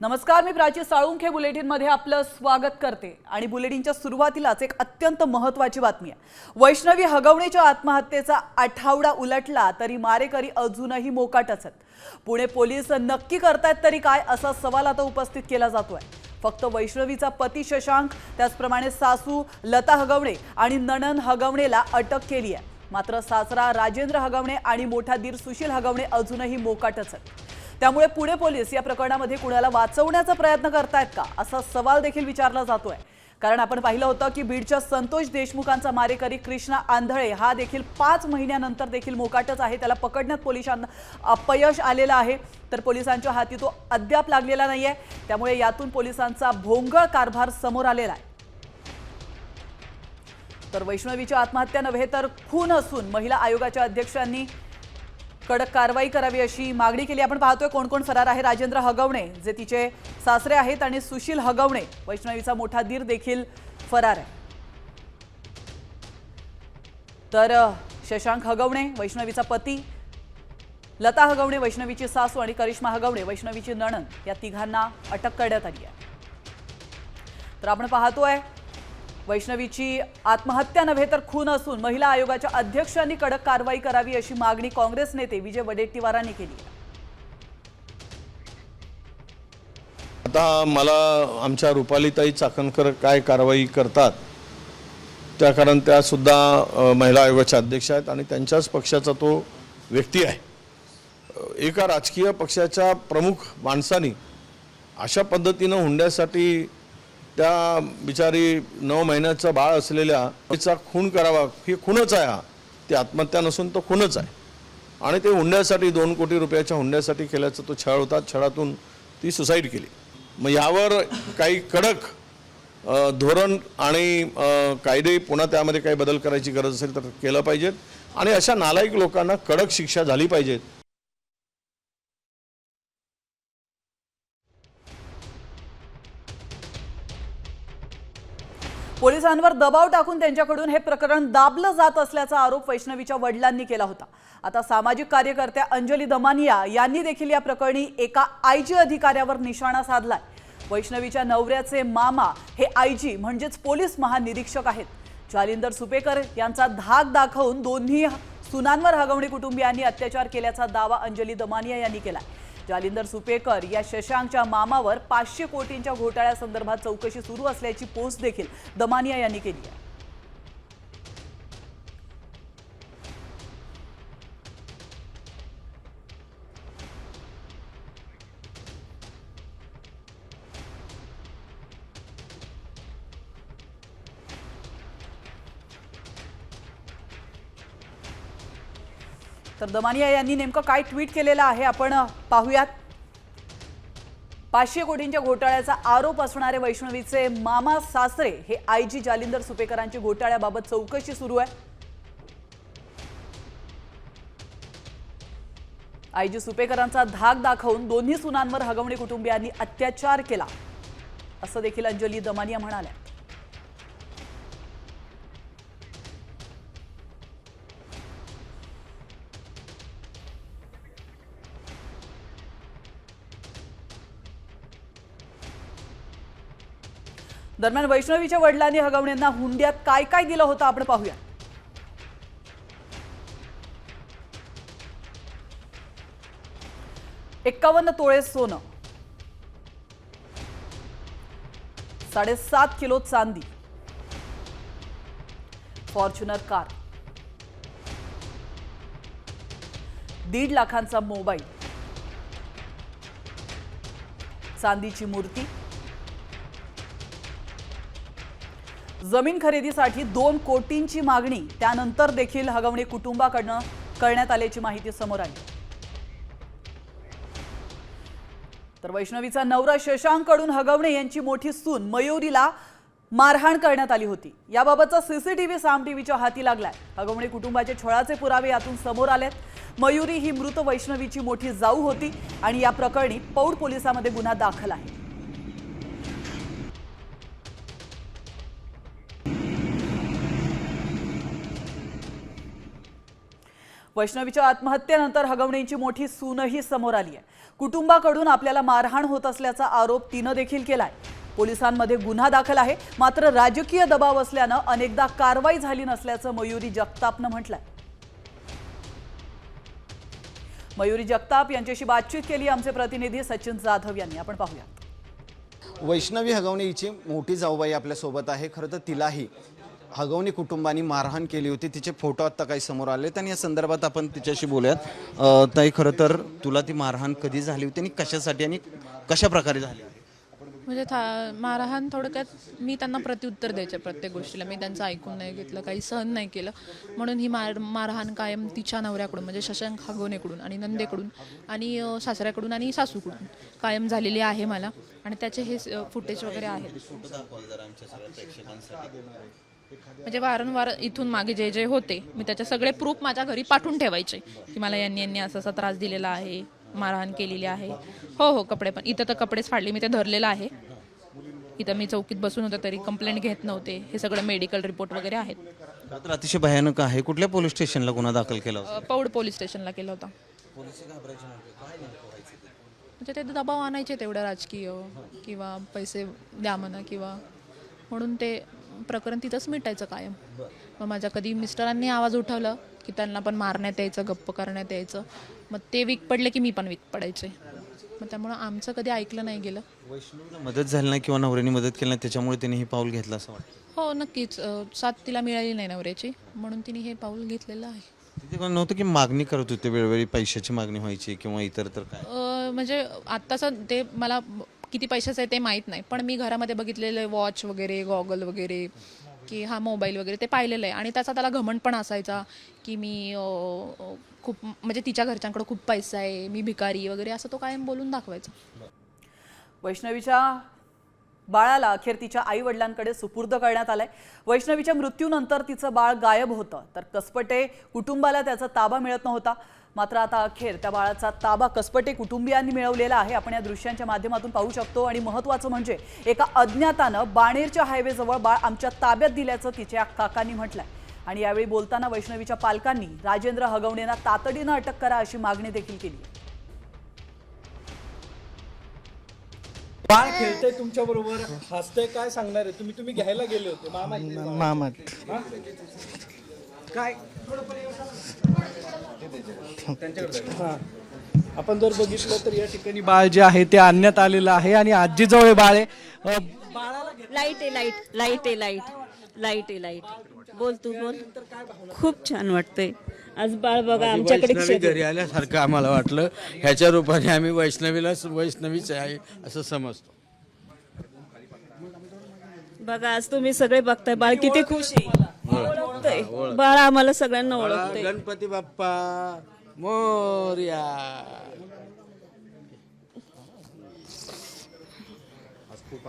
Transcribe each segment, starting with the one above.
नमस्कार, मी प्राची साळुंखे बुलेटिनमध्ये आपलं स्वागत करते आणि बुलेटिनच्या सुरुवातीलाच एक अत्यंत महत्त्वाची बातमी आहे। वैष्णवी हगवणेच्या आत्महत्येचा आठवडा उलटला तरी मारेकरी अजूनही मोकाटच आहेत। पुणे पोलीस नक्की करतायत तरी काय असा सवाल आता उपस्थित केला जातोय। फक्त वैष्णवीचा पती शशांक, त्याचप्रमाणे सासू लता हगवणे आणि नणंद हगवणेला अटक केली आहे। मात्र सासरा राजेंद्र हगवणे आणि मोठा दीर सुशील हगवणे अजूनही मोकाटच आहेत। त्यामुळे पुणे पोलीस या प्रकरणामध्ये कुणाला वाचवण्याचा प्रयत्न करतायत का असा सवाल देखील विचारला जातोय। कारण आपण पाहिलं होतं की बीडच्या संतोष देशमुखांचा मारेकरी कृष्णा आंधळे हा देखील 5 महिन्यानंतर देखील मोकाटच आहे। त्याला पकडण्यात पोलिसांना अपयश आलेलं आहे, तर पोलिसांच्या हाती तो अद्याप लागलेला नाहीये। त्यामुळे यातून पोलिसांचा भोंगळ कारभार समोर आलेला आहे। तर वैष्णवीची आत्महत्या नव्हे तर खून असून महिला आयोगाच्या अध्यक्षांनी कडक कारवाई करावी अशी मागणी केली। आपण पाहतोय कोण कोण फरार आहे। राजेंद्र हगवणे जे तिचे सासरे आहेत आणि सुशील हगवणे वैष्णवीचा मोठा दीर देखील फरार आहे। तर शशांक हगवणे वैष्णवीचा पती, लता हगवणे वैष्णवीची सासू आणि करिश्मा हगवणे वैष्णवीची नणंद या तिघांना अटक करण्यात आली आहे। तर आपण पाहतोय वैष्णवीची आत्महत्या नव्हे तर खून असून महिला आयोगाच्या अध्यक्षांनी कडक कारवाई करावी अशी मागणी काँग्रेस नेते विजय वडेट्टीवारांनी केली आहे। आता मला आमच्या रुपालीताई चाकणकर काय कारवाई करतात त्या कारण त्या सुद्धा महिला आयोगाच्या अध्यक्ष आहेत आणि त्यांच्याच पक्षाचा तो व्यक्ती आहे। एका राजकीय पक्षाच्या प्रमुख माणसांनी अशा पद्धतीने हुंड्यासाठी त्या बिचारी 9 महिन्याचं बाळ असलेल्या तिचा खून करावा ही खूनच आहे। हा ती आत्महत्या नसून तो खूनच आहे आणि ते हुंड्यासाठी 2 कोटी रुपयाच्या हुंड्यासाठी केल्याचा तो छळ होता। छळातून ती सुसाईड केली। मग यावर काही कडक धोरण आणि कायदे पुन्हा त्यामध्ये काही बदल करायची गरज असेल तर केलं पाहिजेत आणि अशा नालायक लोकांना कडक शिक्षा झाली पाहिजे। पोलिसांवर दबाव टाकून त्यांच्याकडून हे प्रकरण दाबलं जात असल्याचा आरोप वैष्णवीच्या वडिलांनी केला होता। आता सामाजिक कार्यकर्त्या अंजली दमानिया यांनी देखील या प्रकरणी एका आयजी अधिकाऱ्यावर निशाणा साधलाय। वैष्णवीच्या नवऱ्याचे मामा हे आयजी म्हणजेच पोलीस महानिरीक्षक आहेत। जालिंदर सुपेकर यांचा धाक दाखवून दोन्ही सुनांवर हगवणे कुटुंबियांनी अत्याचार केल्याचा दावा अंजली दमानिया यांनी केलाय। जालिंदर सुपेकर या शशांकच्या मामावर 500 कोटींच्या घोटाळ्यासंदर्भात चौकशी सुरू असल्याची पोस्ट देखील दमानिया यांनी केली आहे। तर दमानिया यांनी नेमकं काय ट्विट केलेलं आहे आपण पाहूयात। 500 कोटींच्या घोटाळ्याचा आरोप असणारे वैष्णवीचे मामा सासरे हे आयजी जालिंदर सुपेकरांची घोटाळ्याबाबत चौकशी सुरू आहे। आयजी सुपेकरांचा धाक दाखवून दोन्ही सुनांवर हगवणे कुटुंबियांनी अत्याचार केला असं देखील अंजली दमानिया म्हणाल्या। दरम्यान वैष्णवीच्या वडिलांनी हगवणेंना हुंड्यात काय काय दिलं होतं आपण पाहूया। 51 तोळे सोनं, 7.5 किलो चांदी, फॉर्च्युनर कार, 1.5 लाखांचा मोबाईल, चांदीची मूर्ती, जमीन खरेदीसाठी 2 कोटींची मागणी त्यानंतर देखील हगवणे कुटुंबाकडून करण्यात आल्याची माहिती समोर आली। तर वैष्णवीचा नवरा शशांक कडून हगवणे यांची मोठी सून मयुरीला मारहाण करण्यात आली होती। याबाबतचा सीसीटीव्ही साम टीव्हीच्या हाती लागलाय। हगवणे कुटुंबाचे छळाचे पुरावे यातून समोर आलेत। मयुरी ही मृत वैष्णवीची मोठी जाऊ होती आणि या प्रकरणी पौड पोलिसांमध्ये गुन्हा दाखल आहे। वैष्णवीच्या आत्महत्येनंतर हगवणेंची मोठी सूनही समोर आली आहे. कुटुंबाकडून आपल्याला मारहाण होत असल्याचा आरोप तिनं देखील केलाय. पोलिसांमध्ये गुन्हा दाखल आहे, मात्र राजकीय दबाव असल्यानं अनेकदा कारवाई झाली नसल्याचं मयुरी जगतापनं म्हटलंय. मयुरी जगताप यांच्याशी बातचीत केली आमचे प्रतिनिधी सचिन जाधव यांनी. आपण पाहूया. वैष्णवी हगवणे हिची मोठी जाऊबाई आपल्यासोबत आहे. खरं तर तिलाही हगवणे कुटुंबाने मारहाण केली होती. तिचे फोटो आत्ता काही समोर आले आणि या संदर्भात आपण तिच्याशी बोलूयात. ताई, खरं तर तुला ती मारहाण कधी झाली होती आणि कशासाठी आणि कशा प्रकारे झाली? म्हणजे मारहाण थोडक्यात मी त्यांना प्रत्युत्तर द्यायचे प्रत्येक गोष्टीला. मी त्यांचं ऐकून नाही घेतलं, काही सहन नाही केलं, म्हणून ही मारहाण कायम तिच्या नवऱ्याकडून म्हणजे शशांक हगवणेकडून आणि नंदेकडून आणि सासऱ्याकडून आणि सासूकडून कायम झालेली आहे मला. आणि त्याचे हे फुटेज वगैरे आहेत. म्हणजे वारंवार इथून मागे जे जे होते मी त्याचे सगळे प्रूफ माझ्या घरी पाठवून ठेवायचे की मला यांनी असा असा त्रास दिलेला आहे, मारहाण केलेली आहे. हो, कपडे पण इथं तर कपडेच फाडले, मी ते धरलेलं आहे. इथं मी चौकीत बसून होतं तरी कंप्लेंट घेत नव्हते. हे सगळं मेडिकल रिपोर्ट वगैरे आहेत. तर अतिशय भयानक आहे. कुठल्या पोलीस स्टेशनला गुन्हा दाखल केला होता? पौड पोलीस स्टेशनला केला होता. म्हणजे ते दबाव आणायचे तेवढं राजकीय किंवा पैसे द्या म्हणा किंवा म्हणून ते प्रकरण तिथंच मिटायचं कायम. मग माझ्या कधी मिस्टरांनी आवाज उठवलं की त्यांना पण मारण्यात यायचं, गप्प करण्यात यायचं. मग ते वीक पडले की मी पण वीक पडायचे. मग त्यामुळं आमचं कधी ऐकलं नाही गेलं. वैष्णवीला मदत झाली नाही किंवा नवऱ्याने मदत केली नाही त्याच्यामुळे तिने हे पाऊल घेतलं असं वाटतं? हो, नक्कीच. साथ तिला मिळाली नाही नवऱ्याची, म्हणून तिने हे पाऊल घेतलेलं आहे. तिथे पण नव्हतं की मागणी करत होते, वेळोवेळी पैशाची मागणी व्हायची किंवा इतर तर काय? म्हणजे आत्ताचं ते मला किती पैशाचं आहे ते माहीत नाही, पण मी घरामध्ये बघितलेलं वॉच वगैरे, गॉगल वगैरे की हा मोबाईल वगैरे ते पाहिलेलं आहे. आणि त्याचा घमंड पण असायचा की मी खूप म्हणजे तिच्या घरच्यांकडे खूप पैसा आहे, मी भिकारी वगैरे असं तो कायम बोलून दाखवायचा. वैष्णवीच्या बाळाला अखेर तिच्या आई वडिलांकडे सुपूर्द करण्यात आलंय. वैष्णवीच्या मृत्यूनंतर तिचं बाळ गायब होतं, तर कसपटे कुटुंबाला त्याचा ताबा मिळत नव्हता. मात्र आता अखेर त्या बाळाचा ताबा कसपटे कुटुंबियांनी मिळवलेला आहे. आपण या दृश्यांच्या माध्यमातून पाहू शकतो. आणि महत्त्वाचं म्हणजे एका अज्ञातानं बाणेरच्या हायवेजवळ बाळ आमच्या ताब्यात दिल्याचं तिच्या काकांनी म्हटलंय. आणि यावेळी बोलताना वैष्णवीच्या पालकांनी राजेंद्र हगवणेंना तातडीनं अटक करा अशी मागणी देखील केली. बाळ खेळतंय तुमच्या बरोबर, हसतंय, काय सांगणार आहे तुम्ही? तुम्ही घ्यायला गेले होते मामा काय आपण जर बघितलं तर या ठिकाणी बाळ जे आहे ते आणण्यात आलेलं आहे आणि आजीजवळ बाळ आहे. लाईट बोल तू बोल. खूप छान वाटतंय आज बाळ बघा आमच्याकडे घरी आल्यासारखं आम्हाला वाटलं. ह्याच्या रूपाने आम्ही वैष्णवीच आहे असं समजतो. बघा आज तुम्ही सगळे बघताय बाळ किती खुश आहे. ओळखतंय बाळ आम्हाला सगळ्यांना ओळखतंय. गणपती बाप्पा मोरया.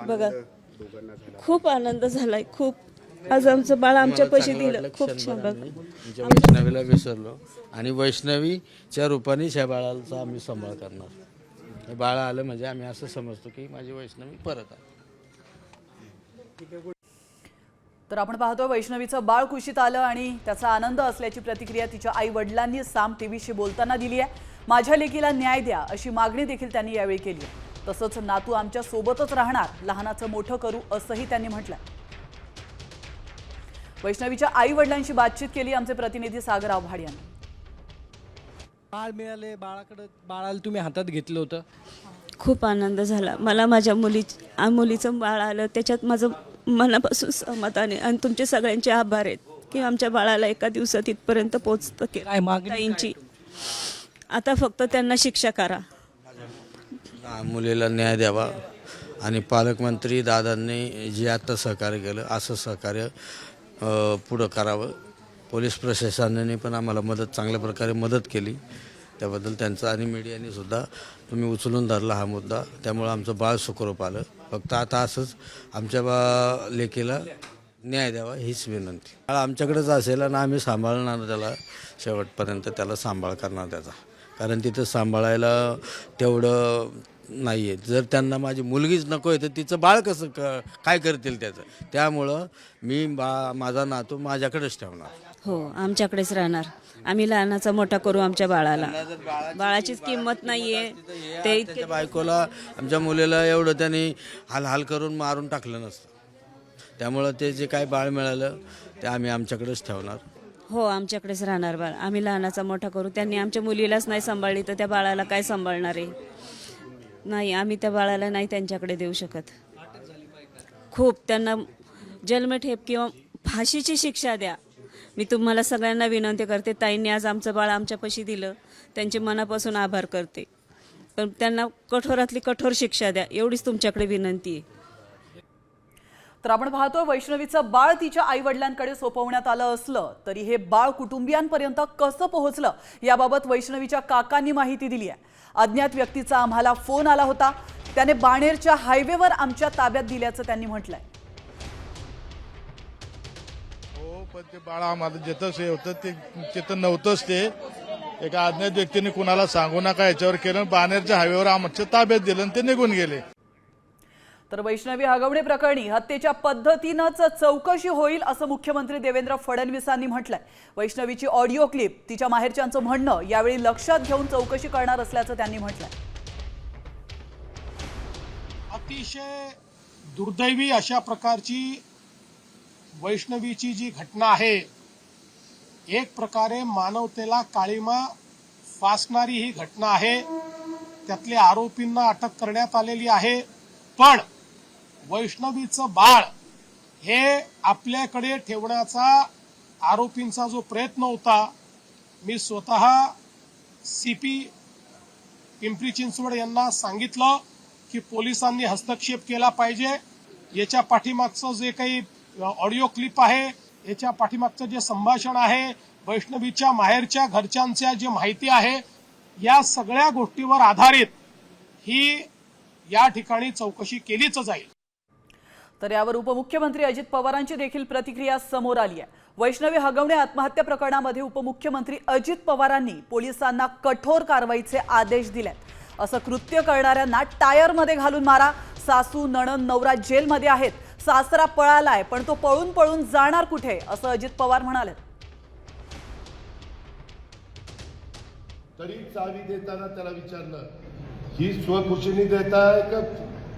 बघा खूप आनंद झालाय. खूप आज आमचं बाळ आमच्या पैसे दिलं. खूप छान. आमच्या वैष्णवीला विसरलो आणि वैष्णवीच्या रूपानेच ह्या बाळाचा आम्ही सांभाळ करणार. हे बाळ आलं म्हणजे आम्ही असं समजतो की माझी वैष्णवी परत आली. तर आपण पाहतोय वैष्णवीचं बाळ कुशीत आलं आणि त्याचा आनंद असल्याची प्रतिक्रिया तिच्या आई वडिलांनी साम टीव्हीशी बोलताना दिली आहे. माझ्या लेकीला न्याय द्या अशी मागणी देखील त्यांनी यावेळी केली आहे. तसंच नातू आमच्या सोबतच राहणार, लहानाचं मोठं करू असंही त्यांनी म्हटलंय. वैष्णवीच्या आई वडिलांशी बातचीत केली आमचे प्रतिनिधी सागर आव्हाड यांनी. बाळ मिळाले, बाळाला तुम्ही हातात घेतलं होतं, खूप आनंद झाला मला. माझ्या मुलीचं बाळ आलं त्याच्यात माझं मनापासून समाधान आहे. आणि तुमचे सगळ्यांचे आभार आहेत की आमच्या बाळाला एका दिवसात इथपर्यंत पोहोचतं की काय मागणी ताईंची. आता फक्त त्यांना शिक्षा करा. मुलीला न्याय द्यावा आणि पालकमंत्री दादांनी जे आता सहकार्य केलं असं सहकार्य पुढं करावं. पोलीस प्रशासनाने पण आम्हाला चांगल्या प्रकारे मदत केली, त्याबद्दल त्यांचं आणि मीडियाने सुद्धा तुम्ही उचलून धरला हा मुद्दा. त्यामुळं आमचं बाळ सुखरूप आलं. फक्त आता असंच आमच्या लेकीला न्याय द्यावा हीच विनंती. बाळ आमच्याकडेच असेल आणि आम्ही सांभाळणार त्याला शेवटपर्यंत, त्याला सांभाळ करणार त्याचा. कारण तिथं सांभाळायला तेवढं नाही आहे. जर त्यांना माझी मुलगीच नको आहे तर तिचं बाळ कसं काय करतील त्याचं. त्यामुळं मी माझा नातू माझ्याकडेच ठेवणार. हो, आमच्याकडेच राहणार. आम्ही लहानाचा मोठा करू आमच्या बाळाला. बाळाचीच किंमत नाहीये ते इतके त्याच्या बायकोला आमच्या मुलीला एवढं त्यांनी हाल करून मारून टाकलं नसतं. त्यामुळं ते जे काय बाळ मिळालं ते आम्ही आमच्याकडेच ठेवणार. हो, आमच्याकडेच राहणार बाळ. आम्ही लहानाचा मोठा करू. त्यांनी आमच्या मुलीलाच नाही सांभाळली तर त्या बाळाला काय सांभाळणार आहे. नाही, आम्ही त्या बाळाला नाही त्यांच्याकडे देऊ शकत. खूप त्यांना जन्मठेप किंवा फाशीची शिक्षा द्या. मी तुम्हाला सगळ्यांना विनंती करते. ताईंनी आज आमचं बाळ आमच्यापाशी दिलं, त्यांचे मनापासून आभार करते. पण त्यांना कठोरातली कठोर शिक्षा द्या, एवढीच तुमच्याकडे विनंती आहे. तर आपण पाहतोय वैष्णवीचं बाळ तिच्या आईवडिलांकडे सोपवण्यात आलं असलं तरी हे बाळ कुटुंबियांपर्यंत कसं पोहोचलं याबाबत वैष्णवीच्या काकांनी माहिती दिली आहे. अज्ञात व्यक्तीचा आम्हाला फोन आला होता. त्याने बाणेरच्या हायवेवर आमच्या ताब्यात दिल्याचं त्यांनी म्हटलंय. हो, पण ते बाळ आम्हाला जिथं हे होतं ते तिथं नव्हतंच. ते एका अज्ञात व्यक्तीने कुणाला सांगू नका याच्यावर केलं, बाणेरच्या हायवेवर आमच्या ताब्यात दिलं आणि ते निघून गेले. तर वैष्णवी हगवणे प्रकरणी हत्येच्या पद्धतीनंच चौकशी होईल असं मुख्यमंत्री देवेंद्र फडणवीसांनी म्हटलंय. वैष्णवीची ऑडिओ क्लिप तिच्या माहेरच्यांचं म्हणणं यावेळी लक्षात घेऊन चौकशी करणार असल्याचं त्यांनी म्हटलंय. अतिशय दुर्दैवी अशा प्रकारची वैष्णवीची जी घटना आहे, एक प्रकारे मानवतेला काळिमा फासणारी ही घटना आहे. त्यातल्या आरोपींना अटक करण्यात आलेली आहे. पण वैष्णवीचं बाळ हे आपल्याकडे ठेवण्याचा आरोपींचा जो प्रयत्न होता, मी स्वतः CP पिंपरी चिंचवड यांना सांगितलं की पोलिसांनी हस्तक्षेप केला पाहिजे. याच्या पाठीमागचं जे काही ऑडिओ क्लिप आहे, याच्या पाठीमागचं जे संभाषण आहे, वैष्णवीच्या माहेरच्या घरच्यांच्या जी माहिती आहे, या सगळ्या गोष्टीवर आधारित ही या ठिकाणी चौकशी केलीच जाईल. तर यावर उपमुख्यमंत्री अजित पवारांची देखील प्रतिक्रिया समोर आली आहे. वैष्णवी हगवणे आत्महत्या प्रकरणामध्ये उपमुख्यमंत्री अजित पवारांनी पोलिसांना कठोर कारवाईचे आदेश दिलेत. असं कृत्य करणाऱ्यांना टायरमध्ये घालून मारा. सासू नणंद नवरा जेलमध्ये आहेत. सासरा पळालाय पण तो पळून पळून जाणार कुठे असं अजित पवार म्हणाले. तरी चावी देताना त्याला विचारलं, ही स्वखुशीने देताय का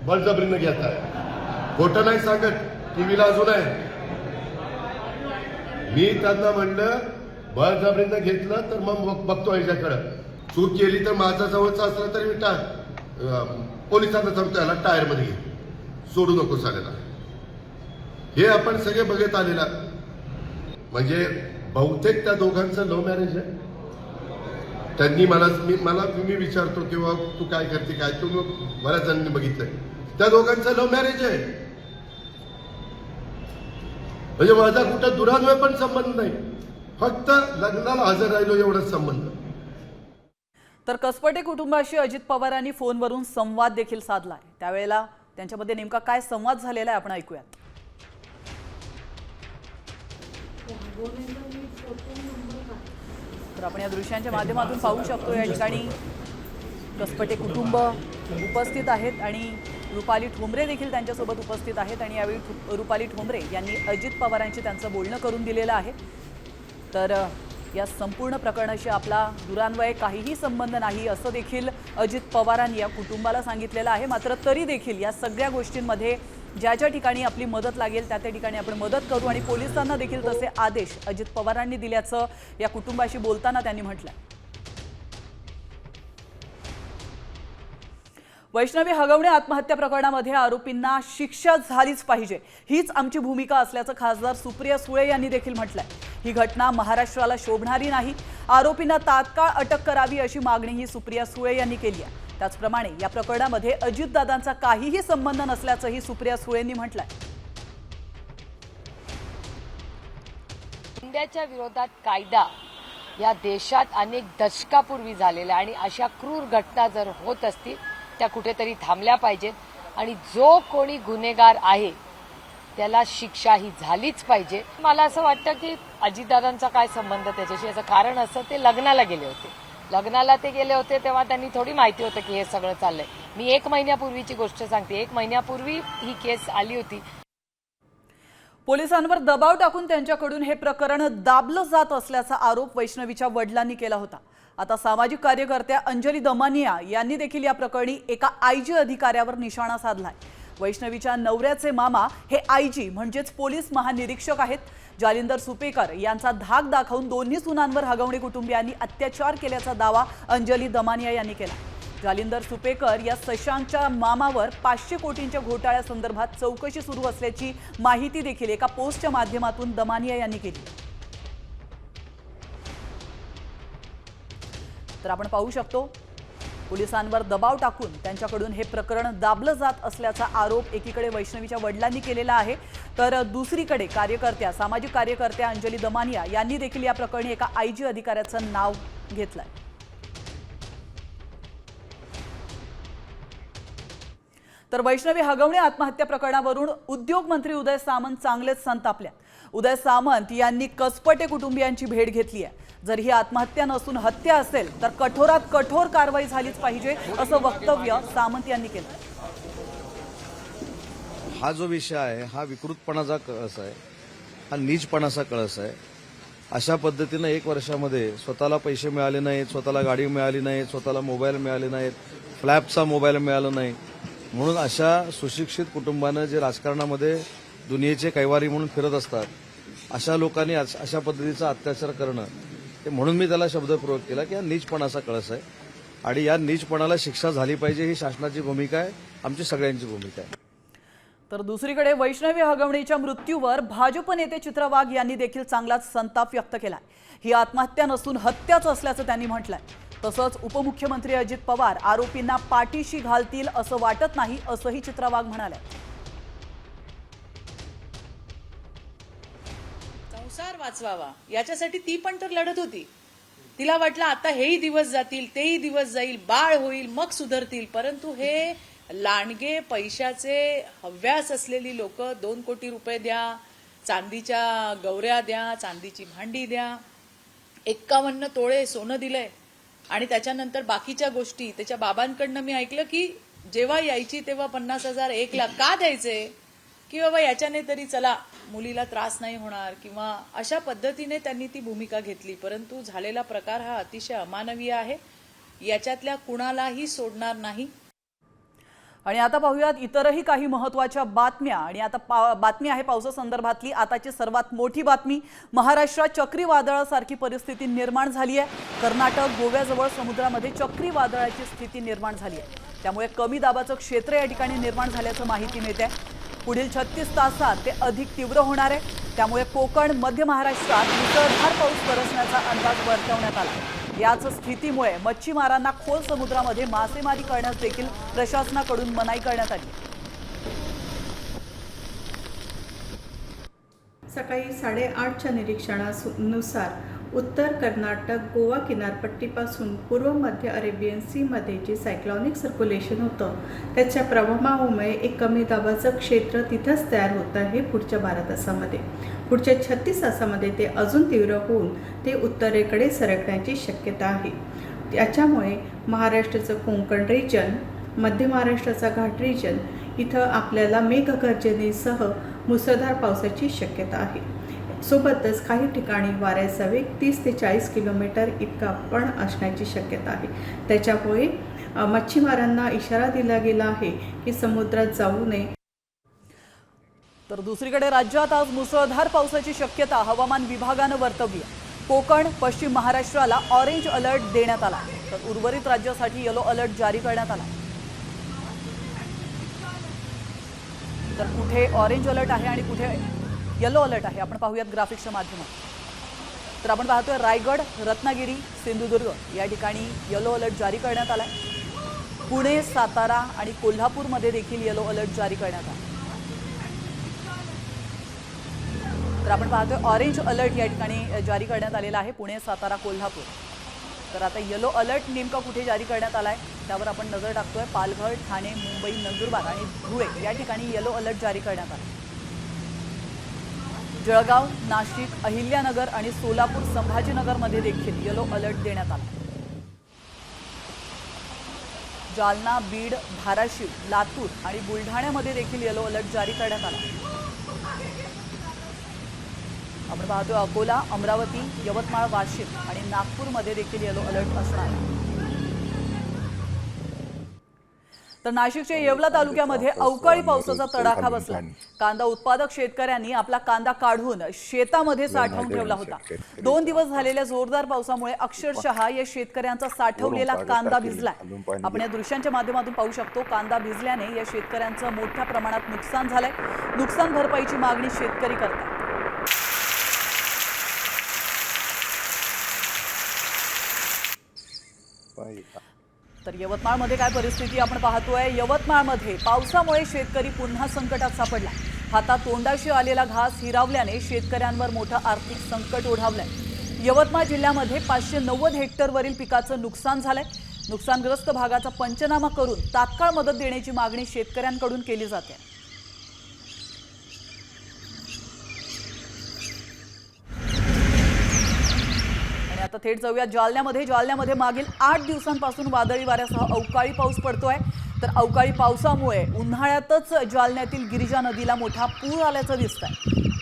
बळजबरीनं घेताय? खोटं नाही सांगत, टीव्हीला अजून आहे. मी त्यांना म्हणलं बळजबरीनं घेतलं तर मग बघतो याच्याकडं. चूक केली तर माझा जवळचा असला तरी मी पोलिसांना सांगतो याला टायरमध्ये घे, सोडू नको साल्याला. हे आपण सगळे बघत आलेला. म्हणजे बहुतेक त्या दोघांचं लव्ह मॅरेज आहे. त्यांनी मी विचारतो किंवा तू काय करते काय, तू बऱ्याच जणांनी बघितलंय त्या दोघांचं लव्ह मॅरेज आहे. म्हणजे माझा कुठं दुरान्वय पण संबंध नाही, फक्त लग्नाला हजर राहिलो एवढाच संबंध. तर कसपटे कुटुंबाशी अजित पवारांनी फोनवरून संवाद देखील साधलाय. त्यावेळेला त्यांच्यामध्ये नेमका काय संवाद झालेला आहे आपण ऐकूयात. तर आपण या दृश्यांच्या माध्यमातून पाहू शकतो या ठिकाणी कसपटे कुटुंब उपस्थित आहेत आणि रुपाली ठोंबरे देखील त्यांच्यासोबत उपस्थित आहेत. आणि यावेळी रुपाली ठोंबरे यांनी अजित पवारांशी त्यांचं बोलणं करून दिलेलं आहे. तर या संपूर्ण प्रकरणाशी आपला दुरान्वय काहीही संबंध नाही असं देखील अजित पवारांनी या कुटुंबाला सांगितलेलं आहे. मात्र तरी देखील या सगळ्या गोष्टींमध्ये ज्या ज्या ठिकाणी आपली मदत लागेल त्या त्या ठिकाणी आपण मदत करू आणि पोलिसांना देखील तसे आदेश अजित पवारांनी दिल्याचं या कुटुंबाशी बोलताना त्यांनी म्हटलं. वैष्णवी हगवणे आत्महत्या प्रकरणामध्ये आरोपींना शिक्षा झालीच पाहिजे हीच आमची भूमिका असल्याचं खासदार सुप्रिया सुळे यांनी देखील म्हटलंय. ही घटना महाराष्ट्राला शोभणारी नाही. आरोपींना तात्काळ अटक करावी अशी मागणीही सुप्रिया सुळे यांनी केली आहे. त्याचप्रमाणे या प्रकरणामध्ये अजितदादांचा काहीही संबंध नसल्याचंही सुप्रिया सुळेंनी म्हटलंय. हुंड्याच्या विरोधात कायदा या देशात अनेक दशकापूर्वी झालेला आणि अशा क्रूर घटना जर होत असतील त्या कुठेतरी थांबल्या पाहिजेत आणि जो कोणी गुन्हेगार आहे त्याला शिक्षा ही झालीच पाहिजे. मला असं वाटतं की अजितदादांचा काय संबंध त्याच्याशी, याचं कारण असं ते लग्नाला गेले होते. लग्नाला ते गेले होते तेव्हा त्यांनी थोडी माहिती होतं की हे सगळं चाललंय. मी 1 महिन्यापूर्वीची गोष्ट सांगते. 1 महिन्यापूर्वी ही केस आली होती. पोलिसांवर दबाव टाकून त्यांच्याकडून हे प्रकरण दाबलं जात असल्याचा आरोप वैष्णवीच्या वडिलांनी केला होता. आता सामाजिक कार्यकर्त्या अंजली दमानिया यांनी देखील या प्रकरणी एका आयजी अधिकाऱ्यावर निशाणा साधलाय. वैष्णवीच्या नवऱ्याचे मामा हे आयजी म्हणजेच पोलीस महानिरीक्षक आहेत. जालिंदर सुपेकर यांचा धाक दाखवून दोन्ही सुनांवर हगवणे कुटुंबियांनी अत्याचार केल्याचा दावा अंजली दमानिया यांनी केला. जालिंदर सुपेकर या शशांकच्या मामावर 500 कोटींच्या घोटाळ्यासंदर्भात चौकशी सुरू असल्याची माहिती देखील एका पोस्टच्या माध्यमातून दमानिया यांनी केली. तर आपण पाहू शकतो पोलिसांवर दबाव टाकून त्यांच्याकडून हे प्रकरण दाबलं जात असल्याचा आरोप एकीकडे वैष्णवीच्या वडिलांनी केलेला आहे, तर दुसरीकडे सामाजिक कार्यकर्त्या अंजली दमानिया यांनी देखील या प्रकरणी एका आयजी अधिकाऱ्याचं नाव घेतलंय. तर वैष्णवी हगवणे आत्महत्या प्रकरणावरून उद्योग मंत्री उदय सामंत चांगलेच संतापल्या. उदय सामंत यांनी कसपटे कुटुंबियांची भेट घेतली आहे. जर ही आत्महत्या नसून हत्या असेल तर कठोरात कठोर कारवाई झालीच पाहिजे असं वक्तव्य सामंत यांनी केलं. हा जो विषय आहे हा विकृतपणाचा कळस आहे, हा नीचपणाचा कळस आहे. अशा पद्धतीनं 1 वर्षामध्ये स्वतःला पैसे मिळाले नाहीत, स्वतःला गाडी मिळाली नाही, स्वतःला मोबाईल मिळाले नाहीत, फ्लॅपचा मोबाईल मिळाला नाही, म्हणून अशा सुशिक्षित कुटुंबानं जे राजकारणामध्ये दुनियेचे कैवारी म्हणून फिरत असतात अशा लोकांनी अशा पद्धतीचा अत्याचार करणं, ते म्हणून मी त्याला शब्दप्रयोग केला की हा नीचपणाचा कळस आहे आणि या नीचपणाला शिक्षा झाली पाहिजे ही शासनाची भूमिका आहे, आमची सगळ्यांची भूमिका आहे. तर दुसरीकडे वैष्णवी हगवणेच्या मृत्यूवर भाजप नेते चित्रा वाघ यांनी देखील चांगलाच संताप व्यक्त केलाय. ही आत्महत्या नसून हत्याच असल्याचं त्यांनी म्हटलंय. तसंच उपमुख्यमंत्री अजित पवार आरोपींना पाठीशी घालतील असं वाटत नाही असंही चित्रा वाघ म्हणाल्या. संसार वाचवावा याच्यासाठी ती पण तर लढत होती. तिला वाटलं आता हेही दिवस जातील, तेही दिवस जाईल, बाळ होईल, मग सुधरतील. परंतु हे लांडगे पैशाचे हव्यास असलेली लोक 2 कोटी रुपये द्या, चांदीच्या गौऱ्या द्या, चांदीची भांडी द्या, 51 तोळे सोनं दिलंय आणि त्याच्यानंतर बाकीच्या गोष्टी. त्याच्या बाबांकडनं मी ऐकलं की जेव्हा यायची तेव्हा 50,000 1 लाख का द्यायचे की बाबा याच्याने तरी चला मुलीला त्रास नाही होणार किंवा अशा पद्धतीने त्यांनी ती भूमिका घेतली. परंतु झालेला प्रकार हा अतिशय अमानवीय आहे, याच्यातल्या कुणालाही सोडणार नाही. आणि आता पाहूयात इतरही काही महत्त्वाच्या बातम्या. आणि आता बातमी आहे पावसासंदर्भातली. आताची सर्वात मोठी बातमी, महाराष्ट्रात चक्रीवादळासारखी परिस्थिती निर्माण झाली आहे. कर्नाटक गोव्याजवळ समुद्रामध्ये चक्रीवादळाची स्थिती निर्माण झाली आहे. त्यामुळे कमी दाबाचं क्षेत्र या ठिकाणी निर्माण झाल्याचं माहिती मिळते. पुढील 36 तासात ते अधिक तीव्र होणार आहे. त्यामुळे कोकण, मध्य महाराष्ट्रात मुसळधार पाऊस बरसण्याचा अंदाज वर्तवण्यात आला. याच स्थितीमुळे मच्छीमारांना खोल समुद्रामध्ये मासेमारी करण्यास देखील प्रशासनाकडून मनाई करण्यात आली. सकाळी 8:30च्या निरीक्षणानुसार उत्तर कर्नाटक गोवा किनारपट्टीपासून पूर्व मध्य अरेबियन सीमध्ये जे सायक्लॉनिक सर्क्युलेशन होतं त्याच्या प्रभावामुळे एक कमी दाबाचं क्षेत्र तिथंच तयार होत आहे. पुढच्या 12 तासामध्ये, पुढच्या 36 तासामध्ये ते अजून तीव्र होऊन ते उत्तरेकडे सरकण्याची शक्यता आहे. त्याच्यामुळे महाराष्ट्राचं कोकण रिजन, मध्य महाराष्ट्राचा घाट रिजन इथं आपल्याला मेघगर्जनेसह मुसळधार पावसाची शक्यता आहे. सोबतच काही ठिकाणी वाऱ्याचा वेग 30 ते 40 किलोमीटर इतका पण असण्याची शक्यता आहे. त्याच्यामुळे मच्छीमारांना इशारा दिला गेला आहे की समुद्रात जाऊ नये. तर दुसरीकडे राज्यात आज मुसळधार पावसाची शक्यता हवामान विभागानं वर्तवली आहे. कोकण, पश्चिम महाराष्ट्राला ऑरेंज अलर्ट देण्यात आला, तर उर्वरित राज्यासाठी येलो अलर्ट जारी करण्यात आला. तर कुठे ऑरेंज अलर्ट आहे आणि कुठे येलो अलर्ट आहे आपण पाहूयात ग्राफिक्सच्या माध्यमातून. तर आपण पाहतोय रायगड, रत्नागिरी, सिंधुदुर्ग या ठिकाणी येलो अलर्ट जारी करण्यात आलाय. पुणे, सातारा आणि कोल्हापूरमध्ये देखील येलो अलर्ट जारी करण्यात आला. तर आपण पाहतोय ऑरेंज अलर्ट या ठिकाणी जारी करण्यात आलेला आहे, पुणे, सातारा, कोल्हापूर. तर आता येलो अलर्ट नेमका कुठे जारी करण्यात आलाय त्यावर आपण नजर टाकतोय. पालघर, ठाणे, मुंबई, नंदुरबार आणि धुळे या ठिकाणी येलो अलर्ट जारी करण्यात आला. जळगाव, नाशिक, अहिल्यानगर आणि सोलापूर, संभाजीनगरमध्ये देखील येलो अलर्ट देण्यात आला. जालना, बीड, धाराशिव, लातूर आणि बुलढाण्यामध्ये देखील येलो अलर्ट जारी करण्यात आला। आपण पाहतोय अकोला, अमरावती, यवतमाळ, वाशिम आणि नागपूरमध्ये देखील येलो अलर्ट असणार आहे। तर नाशिकच्या येवला तालुक्यामध्ये अवकाळी पावसाचा तडाखा बसला। कांदा उत्पादक शेतकऱ्यांनी आपला कांदा काढून शेतामध्ये साठवून ठेवला होता। 2 दिवस झालेल्या जोरदार पावसामुळे अक्षरशः या शेतकऱ्यांचा साठवलेला कांदा भिजलाय। आपण या दृश्यांच्या माध्यमातून पाहू शकतो, कांदा भिजल्याने या शेतकऱ्यांचं मोठ्या प्रमाणात नुकसान झालंय। नुकसान भरपाईची मागणी शेतकरी करतात। तर यवतमाळमध्ये काय परिस्थिती आपण पाहतोय। यवतमाळमध्ये पावसामुळे शेतकरी पुन्हा संकटात सापडला। हातात तोंडाशी आलेला घास हिरावल्याने शेतकऱ्यांवर मोठं आर्थिक संकट ओढावलंय। यवतमाळ जिल्ह्यामध्ये 590 हेक्टरवरील पिकाचं नुकसान झालंय। नुकसानग्रस्त भागाचा पंचनामा करून तात्काळ मदत देण्याची मागणी शेतकऱ्यांकडून केली जाते। आता थेट जाऊया जालन्यामध्ये मागील 8 दिवसांपासून वादळी वाऱ्यासह अवकाळी पाऊस पडतोय। तर अवकाळी पावसामुळे उन्हाळ्यातच जालन्यातील गिरिजा नदीला मोठा पूर आल्याचं दिसतंय।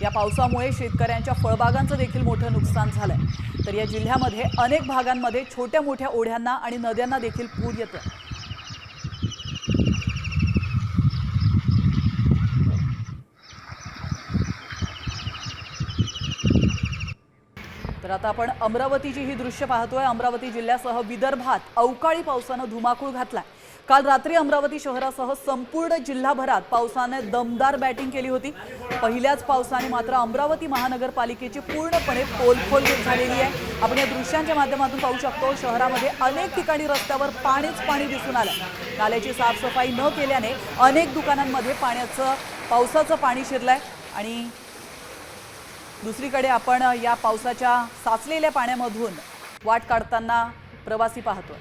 या पावसामुळे शेतकऱ्यांच्या फळबागांचं देखील मोठं नुकसान झालंय। तर या जिल्ह्यामध्ये अनेक भागांमध्ये छोट्या मोठ्या ओढ्यांना आणि नद्यांना देखील पूर येतोय। तर आता आपण अमरावतीची ही दृश्य पाहतोय। अमरावती जिल्ह्यासह विदर्भात अवकाळी पावसानं धुमाकूळ घातलाय। काल रात्री अमरावती शहरासह संपूर्ण जिल्हाभरात पावसाने दमदार बॅटिंग केली होती। पहिल्याच पावसाने मात्र अमरावती महानगरपालिकेची पूर्णपणे पोलखोल झालेली आहे। आपण या दृश्यांच्या माध्यमातून पाहू शकतो, शहरामध्ये अनेक ठिकाणी रस्त्यावर पाणी दिसून आलं। नाल्याची साफसफाई न केल्याने अनेक दुकानांमध्ये पावसाचं पाणी शिरलंय आणि दुसरीकडे आपण या पावसाच्या साचलेल्या पाण्यामधून वाट काढताना प्रवासी पाहतोय।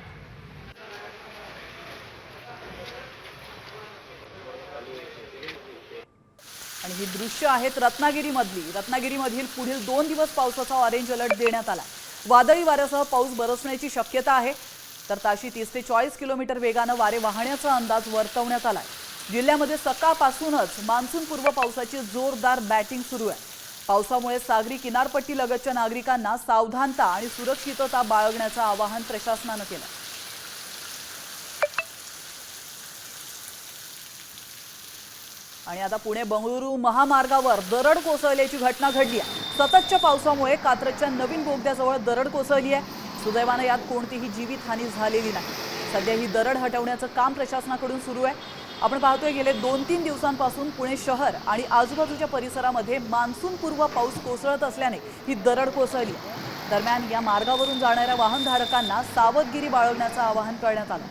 आणि ही दृश्य आहेत रत्नागिरीमधील पुढील 2 दिवस पावसाचा ऑरेंज अलर्ट देण्यात आला। वादळी वाऱ्यासह पाऊस बरसण्याची शक्यता आहे। तर ताशी 30 ते 40 किलोमीटर वेगानं वारे वाहण्याचा अंदाज वर्तवण्यात आलाय। जिल्ह्यामध्ये सकाळपासूनच मान्सून पूर्व पावसाची जोरदार बॅटिंग सुरू आहे। पावसामुळे सागरी किनारपट्टी लगतच्या नागरिकांना सावधानता आणि सुरक्षितता बाळगण्याचं आवाहन प्रशासनानं केलं। आणि आता पुणे बंगळुरू महामार्गावर दरड कोसळल्याची घटना घडली आहे। सततच्या पावसामुळे कात्रजच्या नवीन बोगद्याजवळ दरड कोसळली आहे। सुदैवानं यात कोणतीही जीवितहानी झालेली नाही। सध्या ही दरड हटवण्याचं काम प्रशासनाकडून सुरू आहे। आपण पाहतोय, गेले 2-3 दिवसांपासून पुणे शहर आणि आजूबाजूच्या परिसरामध्ये मान्सून पूर्व पाऊस कोसळत असल्याने ही दरड कोसळली। दरम्यान या मार्गावरून जाणाऱ्या वाहनधारकांना सावधगिरी बाळगण्याचं आवाहन करण्यात आलं।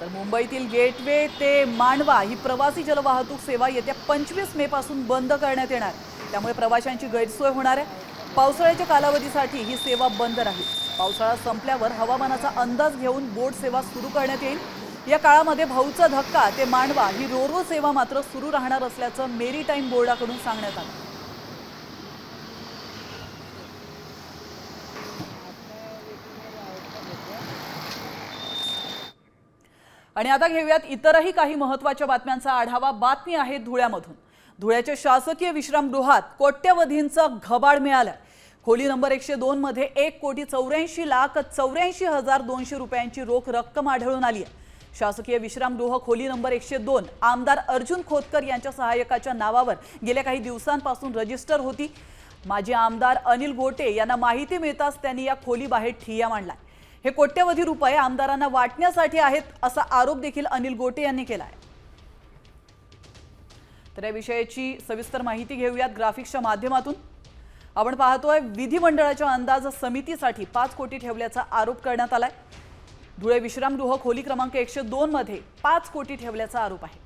तर मुंबईतील गेटवे ते मांडवा ही प्रवासी जलवाहतूक सेवा येत्या 25 मे पासून बंद करण्यात येणार आहे। त्यामुळे प्रवाशांची गैरसोय होणार आहे। पावसाळ्याच्या कालावधीसाठी ही सेवा बंद राहील। पावसाळा संपल्यावर हवामानाचा अंदाज घेऊन बोट सेवा सुरू करण्यात येईल। या काळामध्ये भाऊचा धक्का ते मांडवा ही रोरो सेवा मात्र सुरू राहणार असल्याचं मेरीटाईम बोर्डाकडून सांगण्यात आलं। आणि आता घेऊयात इतरही काही महत्त्वाच्या बातम्यांचा आढावा। बातमी आहे धुळ्यामधून। धुळ्याच्या शासकीय विश्रामगृहात कोट्यवधींचा घबाड मिळाला। खोली नंबर 102 मध्ये 1,84,84,200 रुपयांची रोख रक्कम आढळून आली आहे। शासकीय विश्रामगृह खोली नंबर 102 आमदार अर्जुन खोतकर यांच्या सहाय्यकाच्या नावावर गेल्या काही दिवसांपासून रजिस्टर होती। माजी आमदार अनिल गोटे यांना माहिती मिळताच त्यांनी या खोलीबाहेर ठिय्या मांडला। हे कोट्यवधी रुपये आमदारांना वाटण्यासाठी आहेत असा आरोप देखील अनिल गोटे यांनी केला आहे। तर या विषयाची सविस्तर माहिती घेऊयात ग्राफिक्सच्या माध्यमातून। आपण पाहतोय, विधिमंडळाच्या अंदाज समितीसाठी 5 कोटी ठेवल्याचा आरोप करण्यात आलाय। धुळे विश्रामगृह खोली क्रमांक 102 मध्ये 5 कोटी ठेवल्याचा आरोप आहे।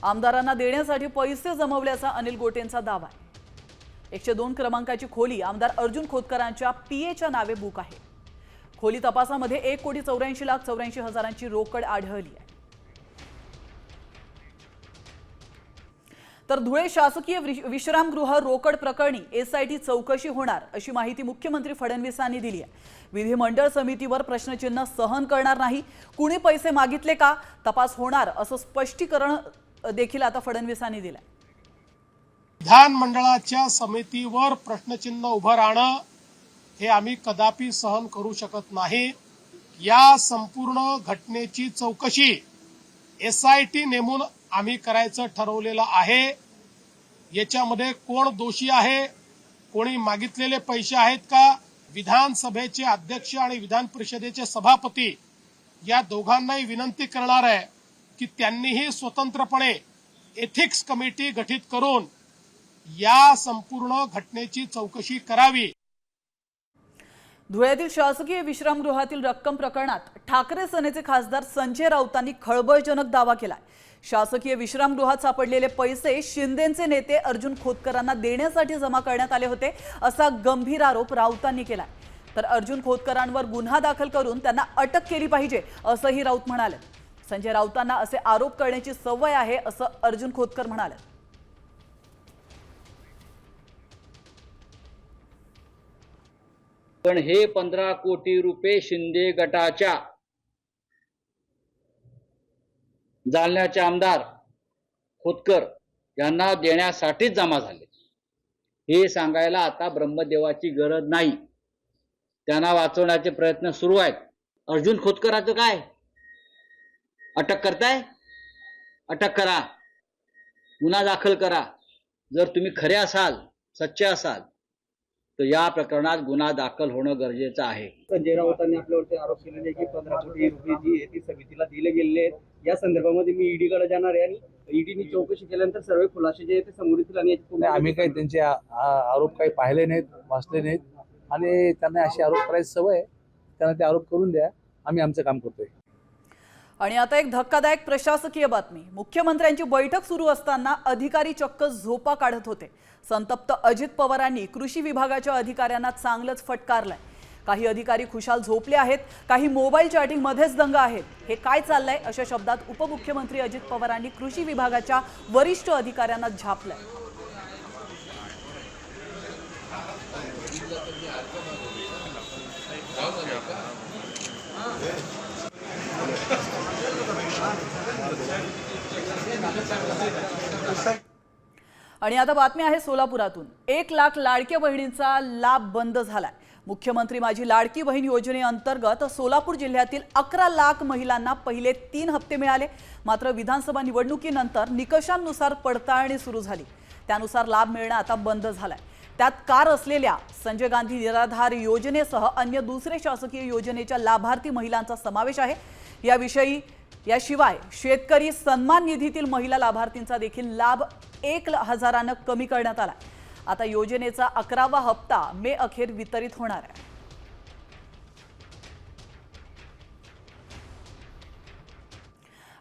आमदारांना देण्यासाठी पैसे जमवल्याचा अनिल गोटेंचा दावा आहे। 102 क्रमांकाची खोली आमदार अर्जुन खोतकरांच्या पीएच्या नावे बुक आहे। खोली तपासामध्ये 1,84,84,000ची रोकड आढळली आहे। तर धुळे शासकीय विश्रामगृह रोकड प्रकरणी SIT चौकशी होणार अशी माहिती मुख्यमंत्री फडणवीसांनी दिली आहे. विधिमंडळ समितीवर प्रश्नचिन्ह सहन करणार नाही, कुणी पैसे मागितले का तपास होणार असं स्पष्टीकरण देखील आता फडणवीसांनी दिलं. विधानमंडळाच्या समितीवर प्रश्नचिन्ह उभं राहणं हे आम्ही कदापि सहन करू शकत नाही. या संपूर्ण घटनेची चौकशी SIT नेमून आम्ही करायचं ठरवलेलं आहे. याच्यामध्ये कोण दोषी आहे, कोणी मागितलेले पैसे आहेत का, विधानसभेचे अध्यक्ष आणि विधान परिषदेचे सभापती या दोघांनाही विनंती करणार आहे की त्यांनीही स्वतंत्रपणे एथिक्स कमिटी गठीत करून या संपूर्ण घटनेची चौकशी करावी. धुळ्यातील शासकीय विश्रामगृहातील रक्कम प्रकरणात ठाकरे सेनेचे खासदार संजय राऊतांनी खळबळजनक दावा केलाय. शासकीय विश्रामगृहात सापडलेले पैसे शिंदेचे नेते अर्जुन खोतकरांना देण्यासाठी जमा करण्यात आले होते असा गंभीर आरोप राऊतांनी केलाय. तर अर्जुन खोतकरांवर गुन्हा दाखल करून त्यांना अटक केली पाहिजे असंही राऊत म्हणाले. संजय राऊतांना असे आरोप करण्याची सवय आहे असं अर्जुन खोतकर म्हणाले. पण हे 15 कोटी रुपये शिंदे गटाच्या जालन्याचे आमदार खोतकर यांना देण्यासाठीच जमा झाले. हे सांगायला आता ब्रह्मदेवाची गरज नाही. त्यांना वाचवण्याचे प्रयत्न सुरू आहेत. अर्जुन खोतकराचं काय? अटक करताय? अटक करा, गुन्हा दाखल करा. जर तुम्ही खरे असाल, सच्चे असाल तर या प्रकरणात गुन्हा दाखल होणं गरजेचं आहे. संजय राऊतांनी आपल्यावरती आरोप केलेले की 15 कोटी रुपये जी आहे ती समितीला दिले गेलेले आहेत. या संदर्भामध्ये मी ईडीकडे जाणार आहे आणि ईडीने चौकशी केल्यानंतर सर्व खुलासे जे आहेत ते समोर येतील. आणि आम्ही काही त्यांचे आरोप काही पाहिले नाहीत, वाचले नाहीत आणि त्यांना असे आरोप करायची सवय आहे. त्यांना ते आरोप करून द्या, आम्ही आमचं काम करतोय. आणि आता एक धक्कादायक प्रशासकीय बातमी. मुख्यमंत्र्यांची बैठक सुरू असताना अधिकारी चक्क झोपा काढत होते. संतप्त अजित पवारांनी कृषी विभागाच्या अधिकाऱ्यांना चांगलंच फटकारलंय. काही अधिकारी खुशाल झोपले आहेत, काही मोबाईल चॅटिंग मध्येच दंग आहेत. हे काय चाललंय अशा शब्दात उपमुख्यमंत्री अजित पवारांनी कृषी विभागाच्या वरिष्ठ अधिकाऱ्यांना झापलंय. आणि आता बातमी आहे सोलापुरातून. 1 लाख लाडक्या बहिणींचा लाभ बंद झालाय. मुख्यमंत्री माझी लाडकी बहीण योजनेअंतर्गत सोलापूर जिल्ह्यातील 11 लाख महिलांना पहिले 3 हप्ते मिळाले. मात्र विधानसभा निवडणुकीनंतर निकषांनुसार पडताळणी सुरू झाली. त्यानुसार लाभ मिळणं आता बंद झालाय. त्यात कार असलेल्या संजय गांधी निराधार योजनेसह अन्य दुसरे शासकीय योजनेच्या लाभार्थी महिलांचा समावेश आहे. याशिवाय शेतकरी सन्मान निधीतील महिला लाभार्थींचा देखील लाभ 1,000 कमी करण्यात आला. आता योजनेचा 11वा हप्ता मे अखेर वितरित होणार आहे.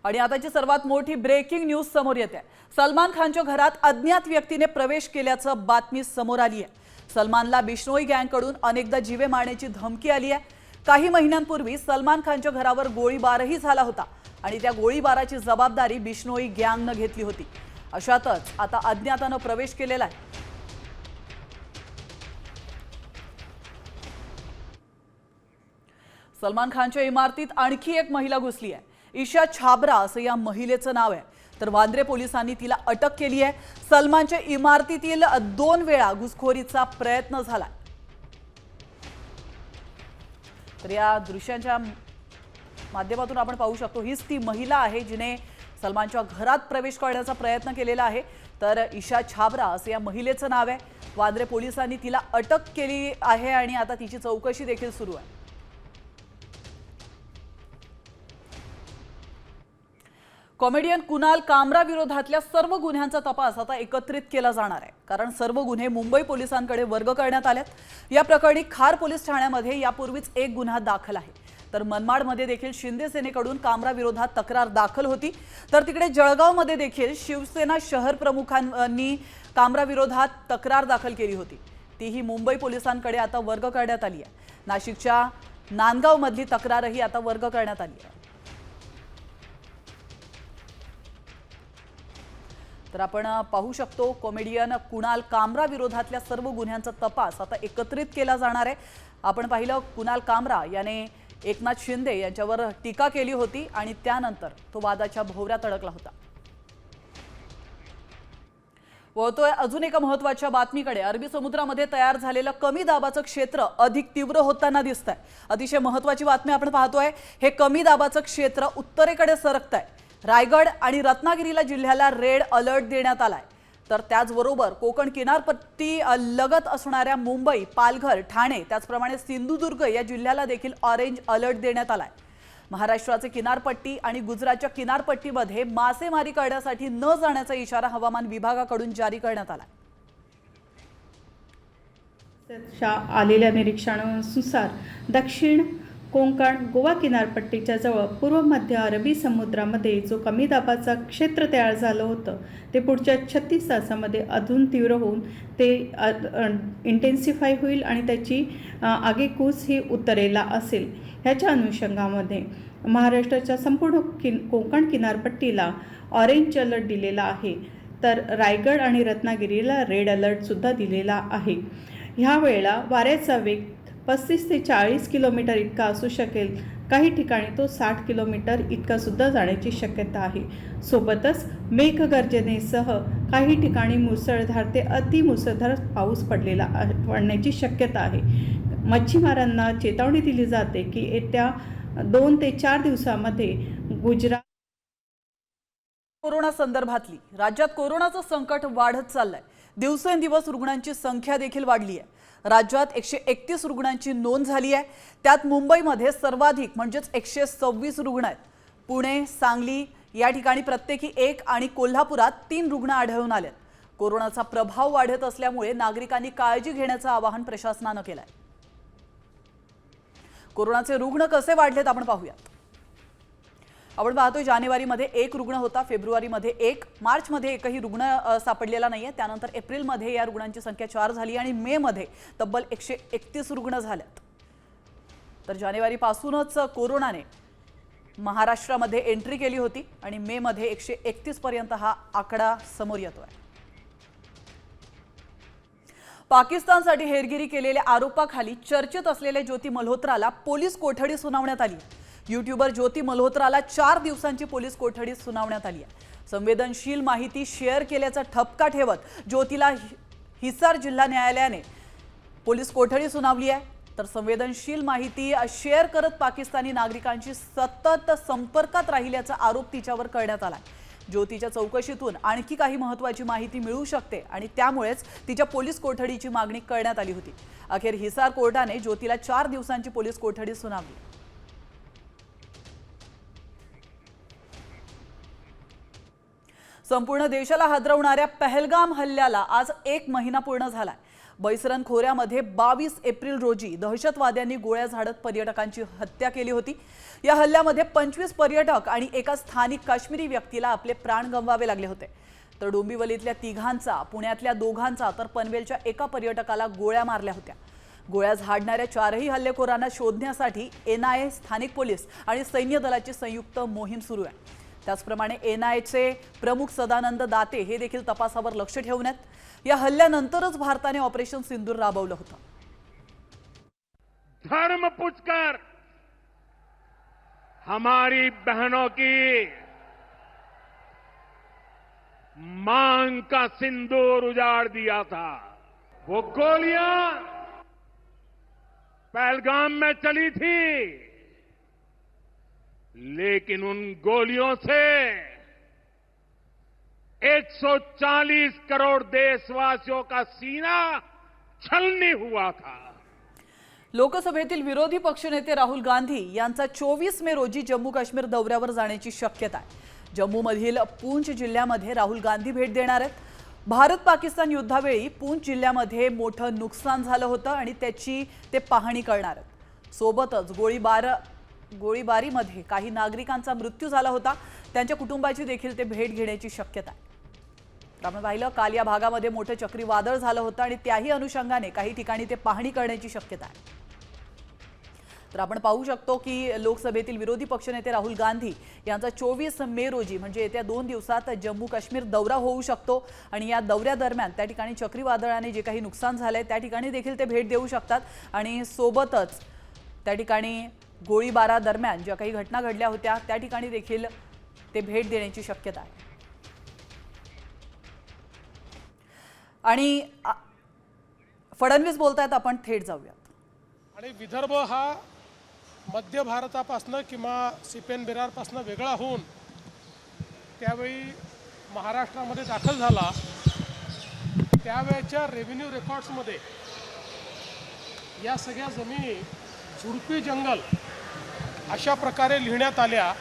आणि आताची सर्वात मोठी ब्रेकिंग न्यूज समोर येते. सलमान खानच्या घरात अज्ञात व्यक्तीने प्रवेश केल्याचं बातमी समोर आली आहे. सलमानला बिश्नोई गँगकडून अनेकदा जीवे मारण्याची धमकी आली आहे. काही महिन्यांपूर्वी सलमान खानच्या घरावर गोळीबारही झाला होता आणि त्या गोळीबाराची जबाबदारी बिश्नोई गँगनं घेतली होती. अशातच आता अज्ञातानं प्रवेश केलेला आहे. सलमान खानच्या इमारतीत आणखी एक महिला घुसली आहे. ईशा छाबरा असं या महिलेचं नाव आहे. तर वांद्रे पोलिसांनी तिला अटक केली आहे. सलमानच्या इमारतीतील 2 वेळा घुसखोरीचा प्रयत्न झाला. तर या दृश्यांच्या माध्यमातून आपण पाहू शकतो हीच ती महिला आहे जिने सलमानच्या घरात प्रवेश करण्याचा प्रयत्न केलेला आहे. तर ईशा छाबरा असं या महिलेचं नाव आहे. वांद्रे पोलिसांनी तिला अटक केली आहे आणि आता तिची चौकशी देखील सुरू आहे. कॉमेडियन कुणाल कामरा विरोधातल्या सर्व गुन्ह्यांचा तपास आता एकत्रित केला जाणार आहे. कारण सर्व गुन्हे मुंबई पोलिसांकडे वर्ग करण्यात आलेत. या प्रकरणी खार पोलीस ठाण्यामध्ये यापूर्वीच एक गुन्हा दाखल आहे. तर मनमाडमध्ये देखील शिंदे सेनेकडून कामरा विरोधात तक्रार दाखल होती. तर तिकडे जळगावमध्ये देखील शिवसेना शहर प्रमुखांनी कामरा विरोधात तक्रार दाखल केली होती. तीही मुंबई पोलिसांकडे आता वर्ग करण्यात आली आहे. नाशिकच्या नांदगावमधली तक्रारही आता वर्ग करण्यात आली आहे. तर आपण पाहू शकतो कॉमेडियन कुणाल कामरा विरोधातल्या सर्व गुन्ह्यांचा तपास आता एकत्रित केला जाणार आहे। आपण पाहिलं कुणाल कामरा याने एकनाथ शिंदे यांच्यावर टीका केली होती आणि त्यानंतर तो वादाच्या भोवऱ्यात अडकला होता। वळतोय अजून एका महत्त्वाच्या बातमीकडे। अरबी समुद्रामध्ये तयार झालेलं कमी दाबाचं क्षेत्र अधिक तीव्र होताना दिसतंय। अतिशय महत्त्वाची बातमी आपण पाहतोय। हे कमी दाबाचं क्षेत्र उत्तरेकडे सरकतंय। रायगड आणि रत्नागिरीला जिल्ह्याला रेड अलर्ट देण्यात आलाय। तर त्याचबरोबर कोकण किनारपट्टी लगत असणाऱ्या मुंबई, पालघर, ठाणे त्याचप्रमाणे सिंधुदुर्ग या जिल्ह्याला देखील ऑरेंज अलर्ट देण्यात आलाय। महाराष्ट्राचे किनारपट्टी आणि गुजरातच्या किनारपट्टीमध्ये मासेमारी करण्यासाठी न जाण्याचा इशारा हवामान विभागाकडून जारी करण्यात आला। आलेल्या निरीक्षणानुसार दक्षिण कोकण गोवा किनारपट्टीच्या जवळ पूर्व मध्य अरबी समुद्रामध्ये जो कमी दाबाचा क्षेत्र तयार झालं होतं ते पुढच्या 36 तासामध्ये अजून तीव्र होऊन ते इंटेन्सिफाय होईल आणि त्याची आगेकूच ही उत्तरेला असेल। ह्याच्या अनुषंगामध्ये महाराष्ट्राच्या संपूर्ण कोकण किनारपट्टीला ऑरेंज अलर्ट दिलेला आहे। तर रायगड आणि रत्नागिरीला रेड अलर्टसुद्धा दिलेला आहे। ह्या वेळेला वाऱ्याचा वेग 35 ते 40 किलोमीटर इतका असू शकेल। काही ठिकाणी तो 60 किलोमीटर इतका सुद्धा जाण्याची शक्यता आहे। सोबतच मेघगर्जनेसह काही ठिकाणी मुसळधार ते अतिमुसळधार पाऊस पडण्याची शक्यता आहे। मच्छीमारांना चेतावणी दिली जाते की येत्या 2 ते 4 दिवसामध्ये गुजरात कोरोना संदर्भातली राज्यात कोरोनाचं संकट वाढत चाललंय। दिवसेंदिवस रुग्णांची संख्या देखील वाढली आहे। राज्यात 131 रुग्णांची नोंद झाली आहे। त्यात मुंबईमध्ये सर्वाधिक म्हणजेच 126 रुग्ण आहेत। पुणे, सांगली या ठिकाणी प्रत्येकी 1 आणि कोल्हापुरात 3 रुग्ण आढळून आलेत। कोरोनाचा प्रभाव वाढत असल्यामुळे नागरिकांनी काळजी घेण्याचं आवाहन प्रशासनानं केलंय। कोरोनाचे रुग्ण कसे वाढलेत आपण पाहूयात। आपण पाहतोय जानेवारीमध्ये 1 रुग्ण होता, फेब्रुवारीमध्ये 1, मार्चमध्ये एकही रुग्ण सापडलेला नाहीये। त्यानंतर एप्रिलमध्ये या रुग्णांची संख्या 4 झाली आणि मे मध्ये तब्बल 131 रुग्ण झालेत। तर जानेवारीपासूनच कोरोनाने महाराष्ट्रामध्ये एंट्री केली होती आणि मे मध्ये 131 पर्यंत हा आकडा समोर येतोय। पाकिस्तानसाठी हेरगिरी केलेल्या आरोपाखाली चर्चेत असलेल्या ज्योती मल्होत्राला पोलीस कोठडी सुनावण्यात आली। यूट्यूबर ज्योती मल्होत्राला 4 दिवसांची पोलीस कोठडी सुनावण्यात आली आहे। संवेदनशील माहिती शेअर केल्याचा ठपका ठेवत ज्योतीला हिसार जिल्हा न्यायालयाने पोलीस कोठडी सुनावली आहे। तर संवेदनशील माहिती शेअर करत पाकिस्तानी नागरिकांशी सतत संपर्कात राहिल्याचा आरोप तिच्यावर करण्यात आला। ज्योतीच्या चौकशीतून आणखी काही महत्त्वाची माहिती मिळू शकते आणि त्यामुळेच तिच्या पोलीस कोठडीची मागणी करण्यात आली होती। अखेर हिसार कोर्टाने ज्योतीला 4 दिवसांची पोलीस कोठडी सुनावली। संपूर्ण देशाला हादरवणाऱ्या पहलगाम हल्ल्याला आज 1 महिना पूर्ण झालाय। बैसरन खोऱ्यामध्ये 22 एप्रिल रोजी दहशतवाद्यांनी गोळ्या झाडत पर्यटकांची हत्या केली होती। या हल्ल्यामध्ये 25 पर्यटक आणि एका स्थानिक काश्मीरी व्यक्तीला आपले प्राण गमवावे लागले होते। तर डोंबिवलीतल्या 3घांचा, पुण्यातल्या 2घांचा तर पनवेलच्या एका पर्यटकाला गोळ्या मारल्या होत्या। गोळ्या झाडणाऱ्या 4ही हल्लेखोरांना शोधण्यासाठी एनआयए, स्थानिक पोलीस आणि सैन्य दलाची संयुक्त मोहीम सुरू आहे। त्याचप्रमाणे एनआयएचे प्रमुख सदानंद दाते हे देखील तपासावर लक्ष ठेवून आहेत। या हल्ल्यानंतरच भारताने ऑपरेशन सिंदूर राबवलं होतं। धर्म पूछकर हमारी बहनों की मांग का सिंदूर उजाड़ दिया था। वो गोलियां पहलगाम में चली थी, लेकिन उन गोलियों से 140 करोड़ देशवासियों का सीना छलनी हुआ था। लोकसभेतील विरोधी पक्षनेते राहुल गांधी यांचा 24 मे रोजी जम्मू काश्मीर दौऱ्यावर जाण्याची शक्यता आहे। जम्मूमधील पूंछ जिल्ह्यामध्ये राहुल गांधी भेट देणार आहेत। भारत पाकिस्तान युद्धावेळी पूंछ जिल्ह्यामध्ये मोठं नुकसान झालं होतं आणि त्याची ते पाहणी करणार आहेत। सोबतच गोळीबारीमध्ये काही नागरिकांचा मृत्यू झाला होता, त्यांच्या कुटुंबाची देखील ते भेट घेण्याची शक्यता आहे। आपण पाहिलं काल या भागामध्ये मोठं चक्रीवादळ झालं होतं आणि त्याही अनुषंगाने काही ठिकाणी ते पाहणी करण्याची शक्यता आहे। तर आपण पाहू शकतो की लोकसभेतील विरोधी पक्षनेते राहुल गांधी यांचा 24 मे रोजी म्हणजे येत्या 2 दिवसात जम्मू काश्मीर दौरा होऊ शकतो आणि या दौऱ्यादरम्यान त्या ठिकाणी चक्रीवादळाने जे काही नुकसान झालंय त्या ठिकाणी देखील ते भेट देऊ शकतात आणि सोबतच त्या ठिकाणी गोळीबारादरम्यान ज्या काही घटना घडल्या होत्या त्या ठिकाणी देखील ते भेट देण्याची शक्यता आहे। आणि फडणवीस बोलतायत, आपण थेट जाऊयात। आणि विदर्भ हा मध्य भारतापासून किंवा सिपेन बिरारपासून वेगळा होऊन त्यावेळी महाराष्ट्रामध्ये दाखल झाला, त्यावेळच्या रेव्हेन्यू रेकॉर्ड्समध्ये या सगळ्या जमिनी झुडपी जंगल अशा प्रकारे लिहिण्यात आल्या।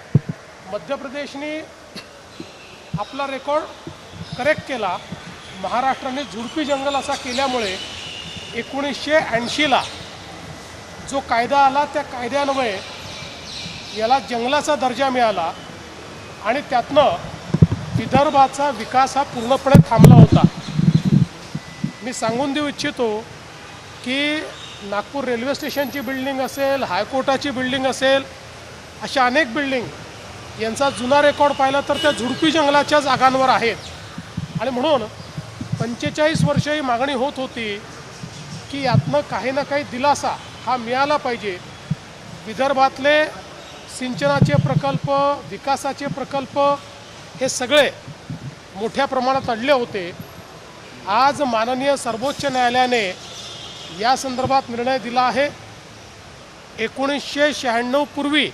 मध्य प्रदेशने आपला रेकॉर्ड करेक्ट केला, महाराष्ट्राने झुडपी जंगल असा केल्यामुळे 1980ला जो कायदा आला त्या कायद्यान्वये याला जंगलाचा दर्जा मिळाला आणि त्यातनं विदर्भाचा विकास हा पूर्णपणे थांबला होता। मी सांगून देऊ इच्छितो की नागपूर रेल्वे स्टेशनची बिल्डिंग असेल, हायकोर्टाची बिल्डिंग असेल, अशा अनेक बिल्डिंग यांचा जुना रेकॉर्ड पाहिला तर त्या झुडपी जंगलाच्या जागांवर आहेत। आणि म्हणून 45 वर्ष ही मागणी होत होती की यातनं काही ना काही दिलासा हा मिळाला पाहिजे। विदर्भातले सिंचनाचे प्रकल्प, विकासाचे प्रकल्प हे सगळे मोठ्या प्रमाणात अडले होते। आज माननीय सर्वोच्च न्यायालयाने या संदर्भात निर्णय दिला आहे। 1996 पूर्वी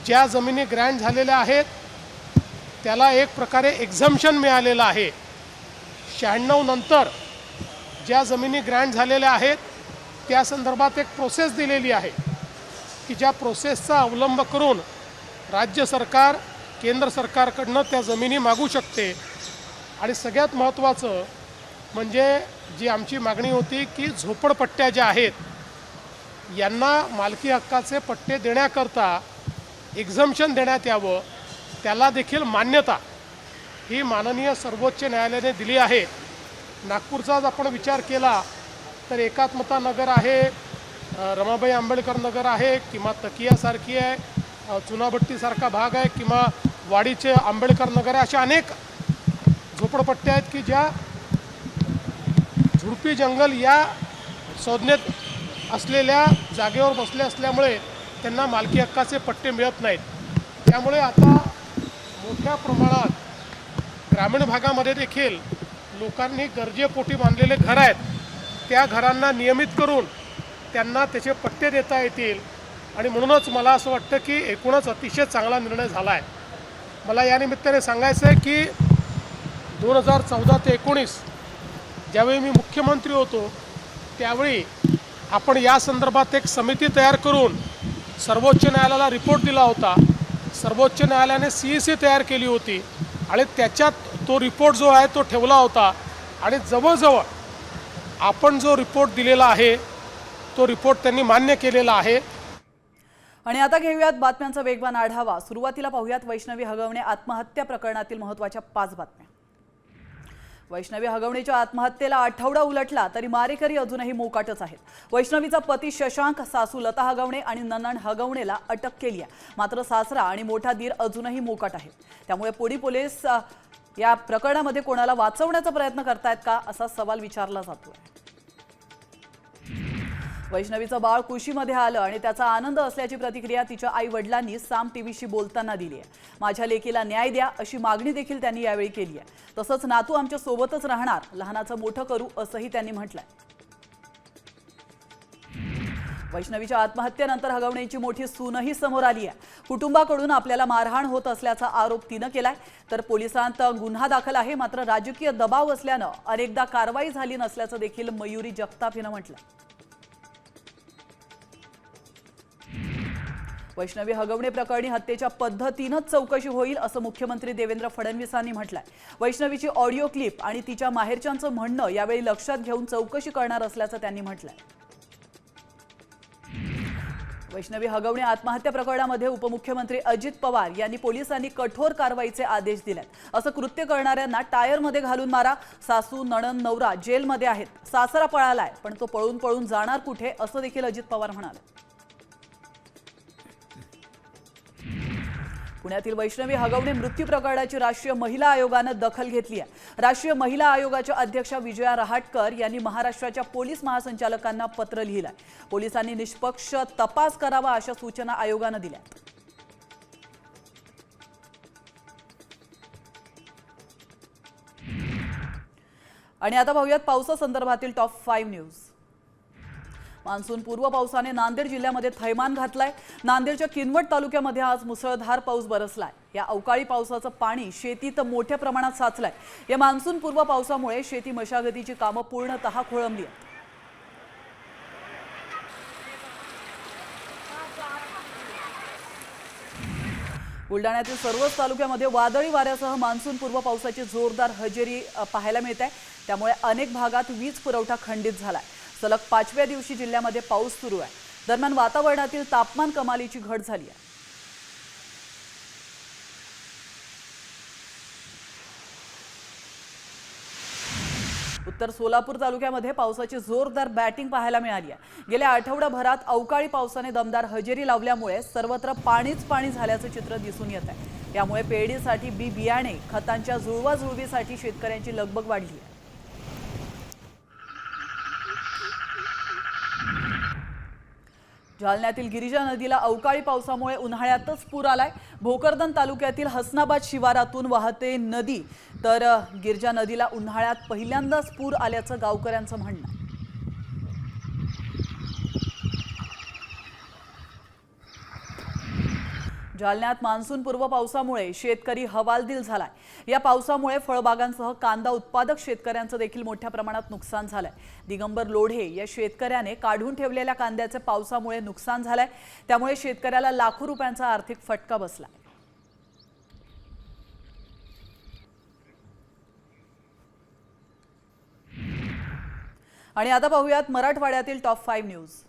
ज्या जमिनी ग्रँट झालेल्या आहेत त्याला एक प्रकारे एक्झम्पशन मिळालेलं आहे। 96 नंतर ज्या जमिनी ग्रँट झालेल्या आहेत त्या संदर्भात एक प्रोसेस दिलेली आहे की ज्या प्रोसेसचा अवलंब करून राज्य सरकार केंद्र सरकारकडनं त्या जमिनी मागू शकते। आणि सगळ्यात महत्त्वाचं म्हणजे जी आमची मागणी होती की झोपडपट्ट्या ज्या आहेत यांना मालकी हक्काचे पट्टे देण्याकरता एक्झम्पशन देण्यात यावं, त्याला देखील मान्यता ही माननीय सर्वोच्च न्यायालयाने दिली आहे। नागपूरचाच आपण विचार केला तर एकात्मता नगर आहे, रमाबाई आंबेडकर नगर आहे, किंवा तकियासारखी आहे, चुनाभट्टीसारखा भाग आहे, किंवा वाडीचे आंबेडकर नगर आहे, अशा अनेक झोपडपट्ट्या आहेत की ज्या झुडपी जंगल या संज्ञेत असलेल्या जागेवर बसले असल्यामुळे त्यांना मालकी हक्काचे पट्टे मिळत नाहीत। त्यामुळे आता मोठ्या प्रमाणात ग्रामीण भागामध्ये देखील लोकांनी गरजेपोटी बांधलेले घर आहेत त्या घरांना नियमित करून त्यांना त्याचे पट्टे देता येतील। आणि म्हणूनच मला असं वाटतं की एकूणच अतिशय चांगला निर्णय झाला आहे। मला या निमित्ताने सांगायचं आहे की 2014 ते 19 ज्यावेळी मी मुख्यमंत्री होतो त्यावेळी आपण या संदर्भात एक समिती तयार करून सर्वोच्च न्यायालयाला रिपोर्ट दिला होता। सर्वोच्च न्यायालयाने CEC तयार केली होती आणि त्याच्यात तो रिपोर्ट जो आहे तो ठेवला होता आणि जवळजवळ आपण जो रिपोर्ट दिलेला आहे तो रिपोर्ट त्यांनी मान्य केलेला आहे। आणि आता घेऊयात बातम्यांचा वेगवान आढावा। सुरुवातीला पाहूयात वैष्णवी हगवणे आत्महत्या प्रकरणातील महत्त्वाच्या 5 बातम्या। वैष्णवी हगवणेच्या आत्महत्येला आठवडा उलटला तरी मारेकरी अजूनही मोकाटच आहेत। वैष्णवीचा पती शशांक, सासू लता हगवणे आणि ननंद हगवणेला अटक केली आहे, मात्र सासरा आणि मोठा दीर अजूनही मोकाट आहेत। त्यामुळे पुणे पोलीस या प्रकरणामध्ये कोणाला वाचवण्याचा प्रयत्न करतायत का असा सवाल विचारला जातोय। वैष्णवीचं बाळ कुशीमध्ये आलं आणि त्याचा आनंद असल्याची प्रतिक्रिया तिच्या आई वडिलांनी साम टीव्हीशी बोलताना दिली आहे। माझ्या लेकीला न्याय द्या अशी मागणी देखील त्यांनी यावेळी केली आहे। तसंच नातू आमच्या सोबतच राहणार, लहानाचं मोठं करू असंही त्यांनी म्हटलंय। वैष्णवीच्या आत्महत्येनंतर हगवणेची मोठी सूनही समोर आली आहे। कुटुंबाकडून आपल्याला मारहाण होत असल्याचा आरोप तिनं केलाय, तर पोलिसांत गुन्हा दाखल आहे, मात्र राजकीय दबाव असल्यानं अनेकदा कारवाई झाली नसल्याचं देखील मयुरी जगताप हिनं म्हटलंय। वैष्णवी हगवणे प्रकरणी हत्येच्या पद्धतीनंच चौकशी होईल असं मुख्यमंत्री देवेंद्र फडणवीसांनी म्हटलंय। वैष्णवीची ऑडिओ क्लिप आणि तिच्या माहेरच्यांचं म्हणणं यावेळी लक्षात घेऊन चौकशी करणार असल्याचं त्यांनी म्हटलंय। वैष्णवी हगवणे आत्महत्या प्रकरणामध्ये उपमुख्यमंत्री अजित पवार यांनी पोलिसांनी कठोर कारवाईचे आदेश दिलेत। असं कृत्य करणाऱ्यांना टायरमध्ये घालून मारा। सासू, नणंद, नवरा जेलमध्ये आहेत, सासरा पळालाय पण तो पळून पळून जाणार कुठे असं देखील अजित पवार म्हणाले। पुण्यातील वैष्णवी हगवणे मृत्यू प्रकरणाची राष्ट्रीय महिला आयोगानं दखल घेतली आहे। राष्ट्रीय महिला आयोगाच्या अध्यक्षा विजया रहाटकर यांनी महाराष्ट्राच्या पोलीस महासंचालकांना पत्र लिहिलं आहे। पोलिसांनी निष्पक्ष तपास करावा अशा सूचना आयोगानं दिल्या। आणि आता पाहूयात पावसासंदर्भातील टॉप 5 न्यूज। मान्सून पूर्व पावसाने नांदेड जिल्ह्यामध्ये थैमान घातलाय। नांदेडच्या किनवट तालुक्यामध्ये आज मुसळधार पाऊस बरसलाय। या अवकाळी पावसाचं पाणी शेतीत मोठ्या प्रमाणात साचलंय। या मान्सून पूर्व पावसामुळे शेती मशागतीची कामं पूर्णतः खोळंबली आहेत। बुलढाण्यातील सर्वच तालुक्यामध्ये वादळी वाऱ्यासह मान्सून पूर्व पावसाची जोरदार हजेरी पाहायला मिळत आहे। त्यामुळे अनेक भागात वीज पुरवठा खंडित झालाय। सलग 5व्या दिवशी जिल्ह्यामध्ये पाऊस सुरू आहे। दरम्यान वातावरणातील तापमान कमालीची घट झाली आहे। उत्तर सोलापूर तालुक्यामध्ये पावसाची जोरदार बॅटिंग पाहायला मिळाली आहे। गेल्या आठवडाभरात अवकाळी पावसाने दमदार हजेरी लावल्यामुळे सर्वत्र पाणीच पाणी झाल्याचं चित्र दिसून येत आहे। त्यामुळे पेरणीसाठी बी बियाणे खतांच्या जुळवाजुळवीसाठी शेतकऱ्यांची लगबग वाढली आहे। जालन्यातील गिरिजा नदीला अवकाळी पावसामुळे उन्हाळ्यातच पूर आलाय। भोकरदन तालुक्यातील हसनाबाद शिवारातून वाहते नदी, तर गिरिजा नदीला उन्हाळ्यात पहिल्यांदाच पूर आल्याचं गावकऱ्यांचं म्हणणं आहे। जालन्यात मान्सून पूर्व पावसामुळे शेतकरी हवालदिल झालाय। या पावसामुळे फळबागांसह कांदा उत्पादक शेतकऱ्यांचं देखील मोठ्या प्रमाणात नुकसान झालंय। दिगंबर लोढे या शेतकऱ्याने काढून ठेवलेल्या कांद्याचे पावसामुळे नुकसान झालंय। त्यामुळे शेतकऱ्याला लाखो रुपयांचा आर्थिक फटका बसलाय। आणि आता पाहूयात मराठवाड्यातील टॉप 5 न्यूज।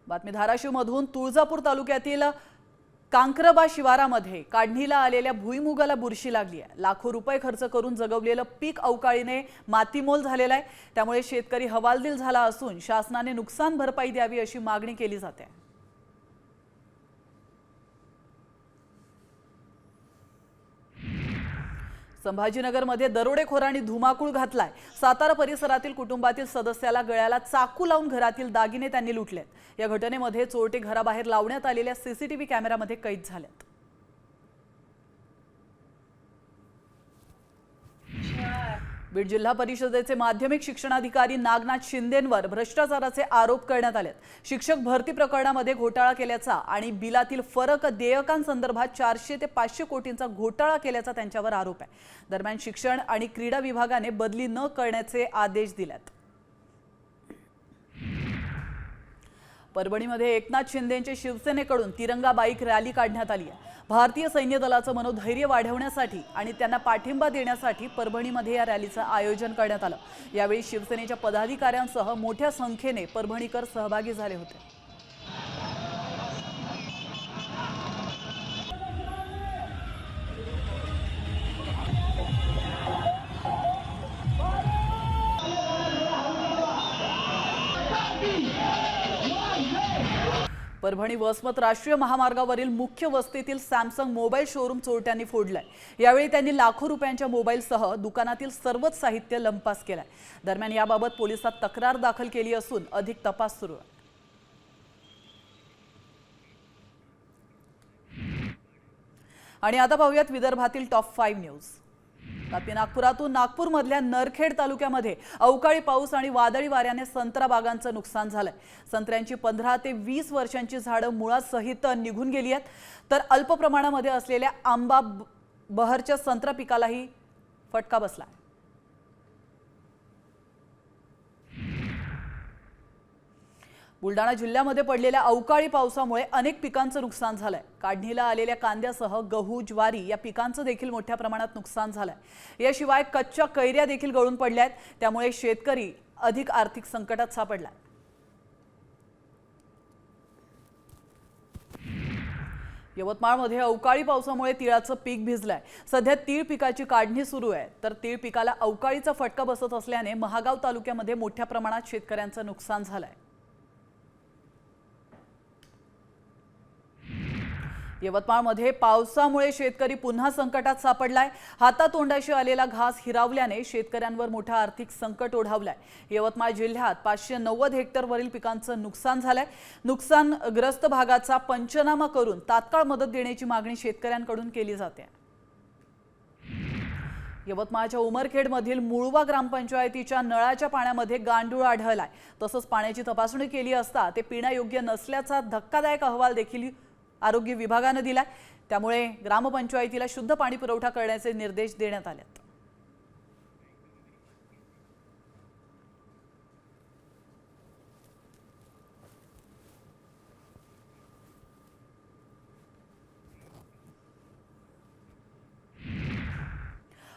बातमी धाराशिवमधून तुळजापूर तालुक्यातील कांक्रबा शिवारामध्ये काढणीला आलेल्या भुईमुगाला बुरशी लागली आहे। लाखो रुपये खर्च करून जगवलेलं पीक अवकाळीने मातीमोल झालेलं आहे। त्यामुळे शेतकरी हवालदिल झाला असून शासनाने नुकसान भरपाई द्यावी अशी मागणी केली जाते। संभाजीनगरमध्ये दरोडेखोरांनी धुमाकूळ घातलाय। सातारा परिसरातील कुटुंबातील सदस्याला गळ्याला चाकू लावून घरातील दागिने त्यांनी लुटलेत। या घटनेमध्ये चोरटे घराबाहेर लावण्यात आलेल्या सीसीटीव्ही कॅमेऱ्यामध्ये कैद झालेत। बीड जिल्हा परिषदेचे माध्यमिक शिक्षणाधिकारी नागनाथ शिंदेंवर भ्रष्टाचाराचे आरोप करण्यात आलेत। शिक्षक भरती प्रकरणामध्ये घोटाळा केल्याचा आणि बिलातील फरक देयकांसंदर्भात 400 ते 500 कोटींचा घोटाळा केल्याचा त्यांच्यावर आरोप आहे। दरम्यान शिक्षण आणि क्रीडा विभागाने बदली न करण्याचे आदेश दिलेत। परभणीमध्ये एकनाथ शिंदेंचे शिवसेनेकडून तिरंगा बाईक रॅली काढण्यात आली आहे। भारतीय सैन्य दलाचं मनोधैर्य वाढवण्यासाठी आणि त्यांना पाठिंबा देण्यासाठी परभणीमध्ये या रॅलीचं आयोजन करण्यात आलं। यावेळी शिवसेनेच्या पदाधिकाऱ्यांसह मोठ्या संख्येने परभणीकर सहभागी झाले होते। परभणी वसमत राष्ट्रीय महामार्गावरील मुख्य वस्तीतील सॅमसंग मोबाईल शोरूम चोरट्यांनी फोडलाय। यावेळी त्यांनी लाखो रुपयांच्या मोबाईलसह दुकानातील सर्वच साहित्य लंपास केलंय। दरम्यान याबाबत पोलिसात तक्रार दाखल केली असून अधिक तपास सुरू आहे। आणि आता पाहूयात विदर्भातील टॉप 5 न्यूज। बातमी नागपुरातून। नागपूरमधल्या नरखेड तालुक्यामध्ये अवकाळी पाऊस आणि वादळी वाऱ्याने संत्रा बागांचं नुकसान झालंय। संत्र्यांची 15 ते 20 वर्षांची झाडं मुळासहित निघून गेली आहेत, तर अल्प प्रमाणामध्ये असलेल्या आंबा बहरच्या संत्रा पिकालाही फटका बसला। बुलढाणा जिल्ह्यामध्ये पडलेल्या अवकाळी पावसामुळे अनेक पिकांचं नुकसान झालंय। काढणीला आलेल्या कांद्यासह गहू, ज्वारी या पिकांचं देखील मोठ्या प्रमाणात नुकसान झालंय। याशिवाय कच्च्या कैऱ्या देखील गळून पडल्या आहेत। त्यामुळे शेतकरी अधिक आर्थिक संकटात सापडलाय। यवतमाळमध्ये अवकाळी पावसामुळे तिळाचं पीक भिजलंय। सध्या तीळ पिकाची काढणी सुरू आहे, तर तीळ पिकाला अवकाळीचा फटका बसत असल्याने महागाव तालुक्यामध्ये मोठ्या प्रमाणात शेतकऱ्यांचं नुकसान झालंय। यवतमाळमध्ये पावसामुळे शेतकरी पुन्हा संकटात सापडलाय। हातातोंडाशी आलेला घास हिरावल्याने शेतकऱ्यांवर मोठा आर्थिक संकट ओढावलाय। यवतमाळ जिल्ह्यात 590 हेक्टरवरील पिकांचं नुकसान झालंय। नुकसानग्रस्त भागाचा पंचनामा करून तात्काळ मदत देण्याची मागणी शेतकऱ्यांकडून केली जाते। यवतमाळच्या उमरखेडमधील मुळवा ग्रामपंचायतीच्या नळाच्या पाण्यामध्ये गांडूळ आढळलाय। तसंच पाण्याची तपासणी केली असता ते पिण्यायोग्य नसल्याचा धक्कादायक अहवाल देखील आरोग्य विभागाने दिलाय। त्यामुळे ग्रामपंचायतीला शुद्ध पाणी पुरवठा करण्याचे निर्देश देण्यात आलेत।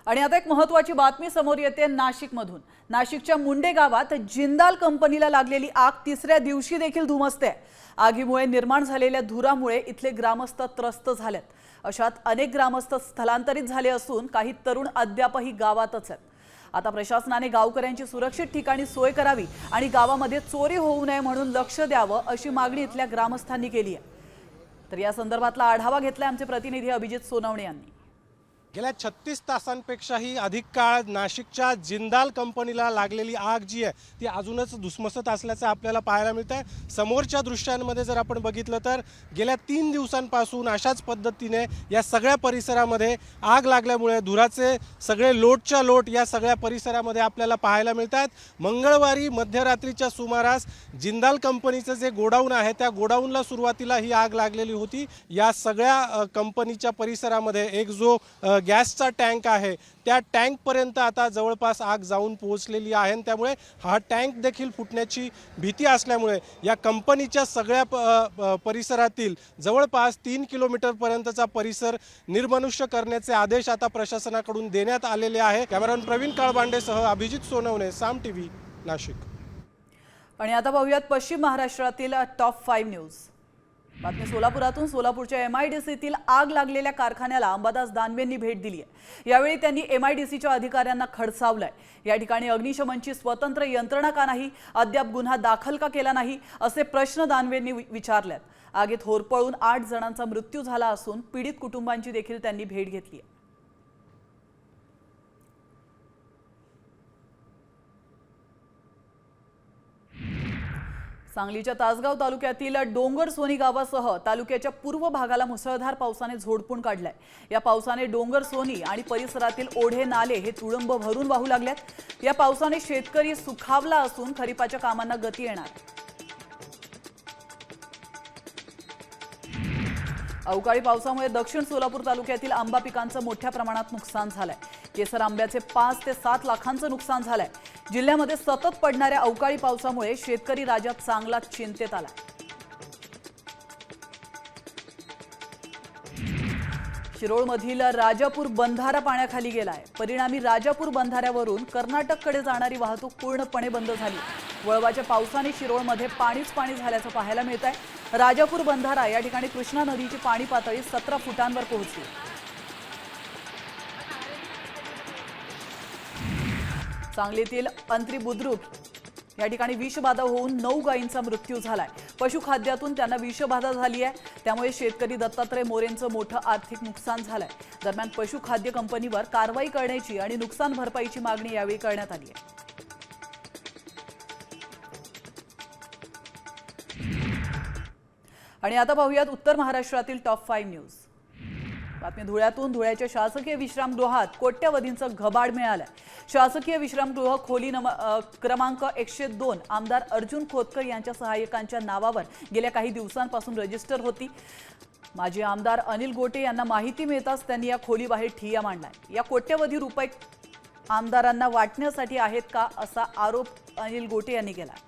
आणि आता एक महत्त्वाची बातमी समोर येते नाशिकमधून। नाशिकच्या मुंडे गावात जिंदाल कंपनीला लागलेली आग तिसऱ्या दिवशी देखील धुमसते। आगीमुळे निर्माण झालेल्या धुरामुळे इथले ग्रामस्थ त्रस्त झालेत। अशात अनेक ग्रामस्थ स्थलांतरित झाले असून काही तरुण अद्यापही गावातच आहेत। आता प्रशासनाने गावकऱ्यांची सुरक्षित ठिकाणी सोय करावी आणि गावामध्ये चोरी होऊ नये म्हणून लक्ष द्यावं अशी मागणी इथल्या ग्रामस्थांनी केली आहे। तर या संदर्भातला आढावा घेतलाय आमचे प्रतिनिधी अभिजित सोनवणे यांनी। गेल्या 36 तासांपेक्षाही अधिक काळ नाशिकच्या जिंदाल कंपनीला लागलेली आग जी आहे ती अजूनच धुसमसत असल्याचं आपल्याला पाहायला मिळत आहे। समोरच्या दृश्यांमध्ये जर आपण बघितलं तर गेल्या 3 दिवसांपासून अशाच पद्धतीने या सगळ्या परिसरामध्ये आग लागल्यामुळे धुराचे सगळे लोटच्या लोट या सगळ्या परिसरामध्ये आपल्याला पाहायला मिळत आहेत। मंगळवारी मध्यरात्रीच्या सुमारास जिंदाल कंपनीचं जे गोडाऊन आहे त्या गोडाऊनला सुरुवातीला ही आग लागलेली होती। या सगळ्या कंपनीच्या परिसरामध्ये एक जो गॅसचा टँक आहे त्या टँकपर्यंत आता जवळपास आग जाऊन पोहोचलेली आहे। त्यामुळे हा टँक देखील फुटण्याची भीती असल्यामुळे या कंपनीच्या सगळ्या परिसरातील जवळपास 3 किलोमीटरपर्यंतचा परिसर निर्मनुष्य करण्याचे आदेश आता प्रशासनाकडून देण्यात आलेले आहे। कॅमेरामॅन प्रवीण काळबांडेसह अभिजित सोनवणे, साम टीव्ही, नाशिक। आणि आता पाहूयात पश्चिम महाराष्ट्रातील टॉप 5 न्यूज बातमी। सोलापुरातून सोलापूरच्या एमआयडीसीतील आग लागलेल्या कारखान्याला अंबादास दानवेंनी भेट दिली आहे। यावेळी त्यांनी एमआयडीसीच्या अधिकाऱ्यांना खडसावलंय। या ठिकाणी अग्निशमनची स्वतंत्र यंत्रणा का नाही, अद्याप गुन्हा दाखल का केला नाही असे प्रश्न दानवेंनी विचारलेत। आगीत होरपळून 8 जणांचा मृत्यू झाला असून पीडित कुटुंबांची देखील त्यांनी भेट घेतली आहे। सांगलीच्या तासगाव तालुक्यातील डोंगरसोनी गावासह तालुक्याच्या पूर्व भागाला मुसळधार पावसाने झोडपून काढलाय। या पावसाने डोंगरसोनी आणि परिसरातील ओढे नाले हे तुडुंब भरून वाहू लागलेत। या पावसाने शेतकरी सुखावला असून खरीपाच्या कामांना गती येणार। अवकाळी पावसामुळे दक्षिण सोलापूर तालुक्यातील आंबा पिकांचं मोठ्या प्रमाणात नुकसान झालंय। केसर आंब्याचे 5 ते 7 लाखांचं नुकसान झालंय। जिल्ह्यामध्ये सतत पडणाऱ्या अवकाळी पावसामुळे शेतकरी राजा चांगला चिंतेत आलाय। शिरोळमधील राजापूर बंधारा पाण्याखाली गेलाय। परिणामी राजापूर बंधाऱ्यावरून कर्नाटककडे जाणारी वाहतूक पूर्णपणे बंद झाली। वळवाच्या पावसाने शिरोळमध्ये पाणीच पाणी झाल्याचं पाहायला मिळत आहे। राजापूर बंधारा या ठिकाणी कृष्णा नदीची पाणी पातळी 17 फुटांवर पोहोचली। सांगलीतील अंत्री बुद्रुक या ठिकाणी विषबाधा होऊन 9 गायींचा मृत्यू झालाय। पशुखाद्यातून त्यांना विषबाधा झाली आहे। त्यामुळे शेतकरी दत्तात्रय मोरेंचं मोठं आर्थिक नुकसान झालंय। दरम्यान पशुखाद्य कंपनीवर कारवाई करण्याची आणि नुकसान भरपाईची मागणी यावेळी करण्यात आली आहे। आणि आता पाहूयात उत्तर महाराष्ट्रातील टॉप 5 न्यूज बातमी। धुळ्यातून धुळ्याच्या शासकीय विश्रामगृहात कोट्यवधींचं घबाड मिळालंय। शासकीय विश्रामगृह खोली क्रमांक 102 आमदार अर्जुन खोतकर यांच्या सहाय्यकांच्या नावावर गेल्या काही दिवसांपासून रजिस्टर होती। माजी आमदार अनिल गोटे यांना माहिती मिळताच त्यांनी या खोलीबाहेर ठिय्या मांडलाय। या कोट्यवधी रुपये आमदारांना वाटण्यासाठी आहेत का असा आरोप अनिल गोटे यांनी केला।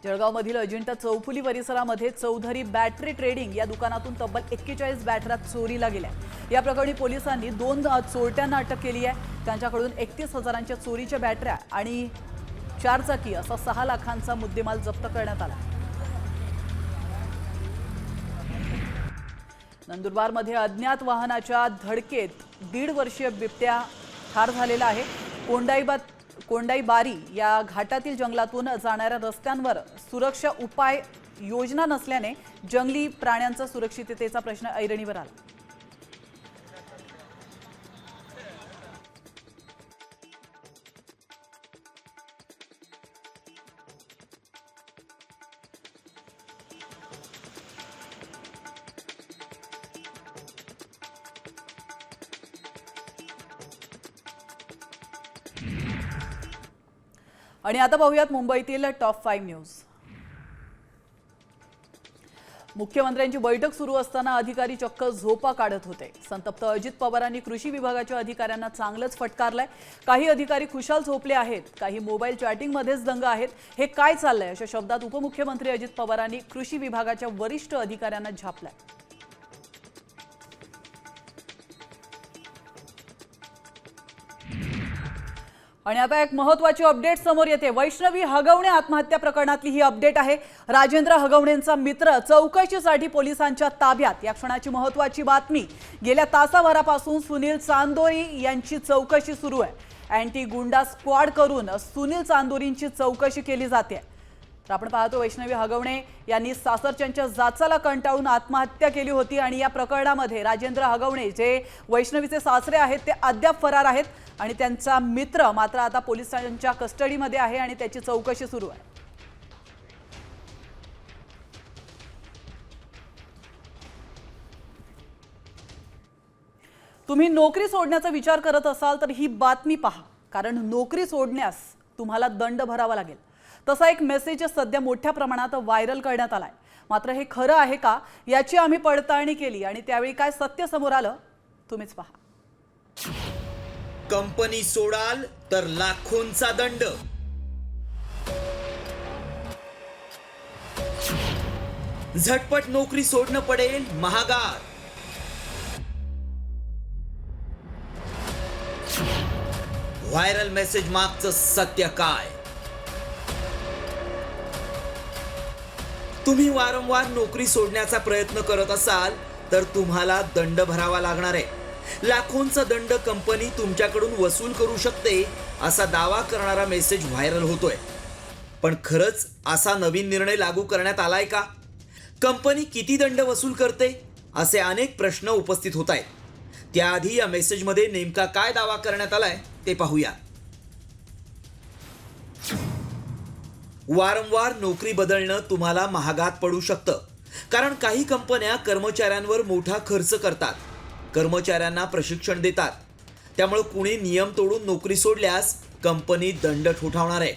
जळगावमधील अजिंठा चौफुली परिसरामध्ये चौधरी बॅटरी ट्रेडिंग या दुकानातून तब्बल 41 बॅटऱ्या चोरीला गेल्या। या प्रकरणी पोलिसांनी 2 चोरट्यांना अटक केली आहे। त्यांच्याकडून 31,000च्या चोरीच्या बॅटऱ्या आणि 4 चाकी असा 6 लाखांचा मुद्देमाल जप्त करण्यात आला। नंदुरबारमध्ये अज्ञात वाहनाच्या धडकेत 1.5 वर्षीय बिबट्या ठार झालेला आहे। कोंडाईबारी या घाटातील जंगलातून जाणाऱ्या रस्त्यांवर सुरक्षा उपाय योजना नसल्याने जंगली प्राण्यांचा सुरक्षिततेचा प्रश्न ऐरणीवर आला. आणि आता पाहूयात मुंबईतील टॉप 5 न्यूज. मुख्यमंत्र्यांची बैठक सुरू असताना अधिकारी चक्क झोपा काढत होते. संतप्त अजित पवारांनी कृषी विभागाच्या अधिकाऱ्यांना चांगलंच फटकारलंय. काही अधिकारी खुशाल झोपले आहेत, काही मोबाईल चॅटिंगमध्येच दंग आहेत. हे काय चाललंय अशा शब्दात उपमुख्यमंत्री अजित पवारांनी कृषी विभागाच्या वरिष्ठ अधिकाऱ्यांना झापलंय. आणि आता एक महत्त्वाची अपडेट समोर येते. वैष्णवी हगवणे आत्महत्या प्रकरणातली ही अपडेट आहे. राजेंद्र हगवणेंचा मित्र चौकशीसाठी पोलिसांच्या ताब्यात. या क्षणाची महत्त्वाची बातमी. गेल्या तासाभरापासून सुनील चांदोरी यांची चौकशी सुरू आहे. अँटी गुंडा स्क्वॉड करून सुनील चांदोरींची चौकशी केली जाते. तर आपण पाहतो वैष्णवी हगवणे यांनी सासरच्यांच्या जाचाला कंटाळून आत्महत्या केली होती आणि या प्रकरणामध्ये राजेंद्र हगवणे जे वैष्णवीचे सासरे आहेत ते अद्याप फरार आहेत आणि त्यांचा मित्र मात्र आता पोलिसांच्या कस्टडीमध्ये आहे आणि त्याची चौकशी सुरू आहे. तुम्ही नोकरी सोडण्याचा विचार करत असाल तर ही बातमी पहा, कारण नोकरी सोडण्यास तुम्हाला दंड भरावा लागेल. तसा एक मेसेज सध्या मोठ्या प्रमाणात व्हायरल करण्यात आलाय. मात्र हे खरं आहे का याची आम्ही पडताळणी केली आणि त्यावेळी काय सत्य समोर आलं तुम्हीच पहा. कंपनी सोडाल तर लाखोंचा दंड. झटपट नोकरी सोडणं पडेल महागात. व्हायरल मेसेज मागचं सत्य काय? तुम्ही वारंवार नोकरी सोडण्याचा प्रयत्न करत असाल तर तुम्हाला दंड भरावा लागणार आहे. लाखोंचा दंड कंपनी तुमच्याकडून वसूल करू शकते असा दावा करणारा मेसेज व्हायरल होतोय. पण खरंच असा नवीन निर्णय लागू करण्यात आलाय का? कंपनी किती दंड वसूल करते असे अनेक प्रश्न उपस्थित होत आहेत. त्याआधी या मेसेजमध्ये नेमका काय दावा करण्यात आलाय ते पाहूया. वारंवार नोकरी बदलणं तुम्हाला महागात पडू शकतं, कारण काही कंपन्या कर्मचाऱ्यांवर मोठा खर्च करतात, कर्मचाऱ्यांना प्रशिक्षण देतात. त्यामुळे कुणी नियम तोडून नोकरी सोडल्यास कंपनी दंड ठोठावणार आहे.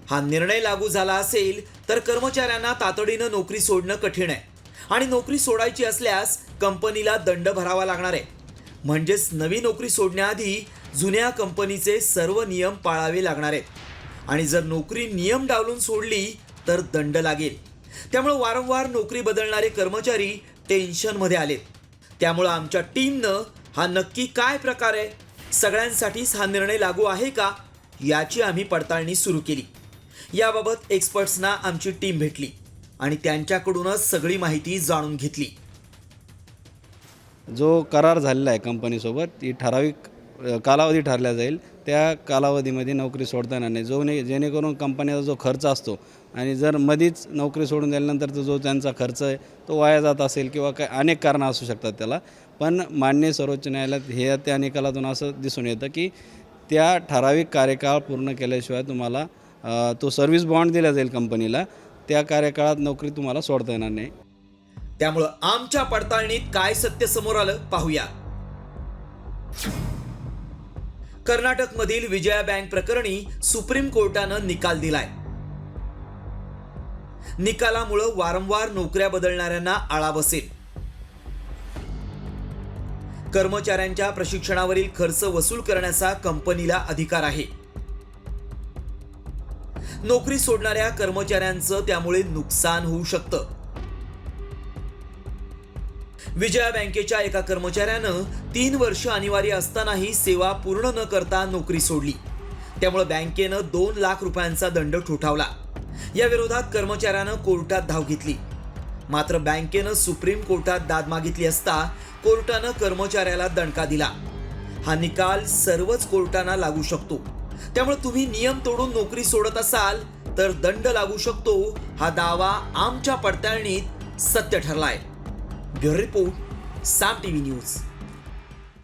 हा निर्णय लागू झाला असेल तर कर्मचाऱ्यांना तातडीनं नोकरी सोडणं कठीण आहे आणि नोकरी सोडायची असल्यास कंपनीला दंड भरावा लागणार आहे. म्हणजेच नवी नोकरी सोडण्याआधी जुन्या कंपनीचे सर्व नियम पाळावे लागणार आहेत आणि जर नोकरी नियम डावलून सोडली तर दंड लागेल. त्यामुळे वारंवार नोकरी बदलणारे कर्मचारी टेन्शनमध्ये आलेत. त्यामुळे आमच्या टीमनं हा नक्की काय प्रकार आहे, सगळ्यांसाठीच हा निर्णय लागू आहे का याची आम्ही पडताळणी सुरू केली. याबाबत एक्सपर्ट्सना आमची टीम भेटली आणि त्यांच्याकडूनच सगळी माहिती जाणून घेतली. जो करार झालेला आहे कंपनीसोबत, ती ठराविक कालावधी ठरला जाईल. त्या कालावधीमध्ये नोकरी सोडता येणार नाही. जेणेकरून कंपनीचा जो खर्च असतो आणि जर मधीच नोकरी सोडून दिल्यानंतर जो त्यांचा खर्च आहे तो वाया जात असेल किंवा काही अनेक कारणं असू शकतात त्याला, पण मान्य सर्वोच्च न्यायालयात हे त्या निकालातून असं दिसून येतं की त्या ठराविक कार्यकाळ पूर्ण केल्याशिवाय तुम्हाला तो सर्व्हिस बॉन्ड दिला जाईल कंपनीला. त्या कार्यकाळात नोकरी तुम्हाला सोडता येणार नाही. त्यामुळं आमच्या पडताळणीत काय सत्य समोर आलं पाहूया. कर्नाटकमधील विजया बँक प्रकरणी सुप्रीम कोर्टानं निकाल दिलाय. निकालामुळं वारंवार नोकऱ्या बदलणाऱ्यांना आळा बसेल. कर्मचाऱ्यांच्या प्रशिक्षणावरील खर्च वसूल करण्याचा कंपनीला अधिकार आहे. नोकरी सोडणाऱ्या कर्मचाऱ्यांचं त्यामुळे नुकसान होऊ शकतं. विजया बँकेच्या एका कर्मचाऱ्यानं 3 वर्ष अनिवार्य असतानाही सेवा पूर्ण न करता नोकरी सोडली. त्यामुळे बँकेनं 2 लाख रुपयांचा दंड ठोठावला. या विरोधात कर्मचाऱ्यानं कोर्टात धाव घेतली. मात्र बँकेनं सुप्रीम कोर्टात दाद मागितली असता कोर्टानं कर्मचाऱ्याला दणका दिला. हा निकाल सर्वच कोर्टांना लागू शकतो. त्यामुळे तुम्ही नियम तोडून नोकरी सोडत असाल तर दंड लागू शकतो हा दावा आमच्या पडताळणीत सत्य ठरलाय. ब्युरो रिपोर्ट, साम टीव्ही न्यूज.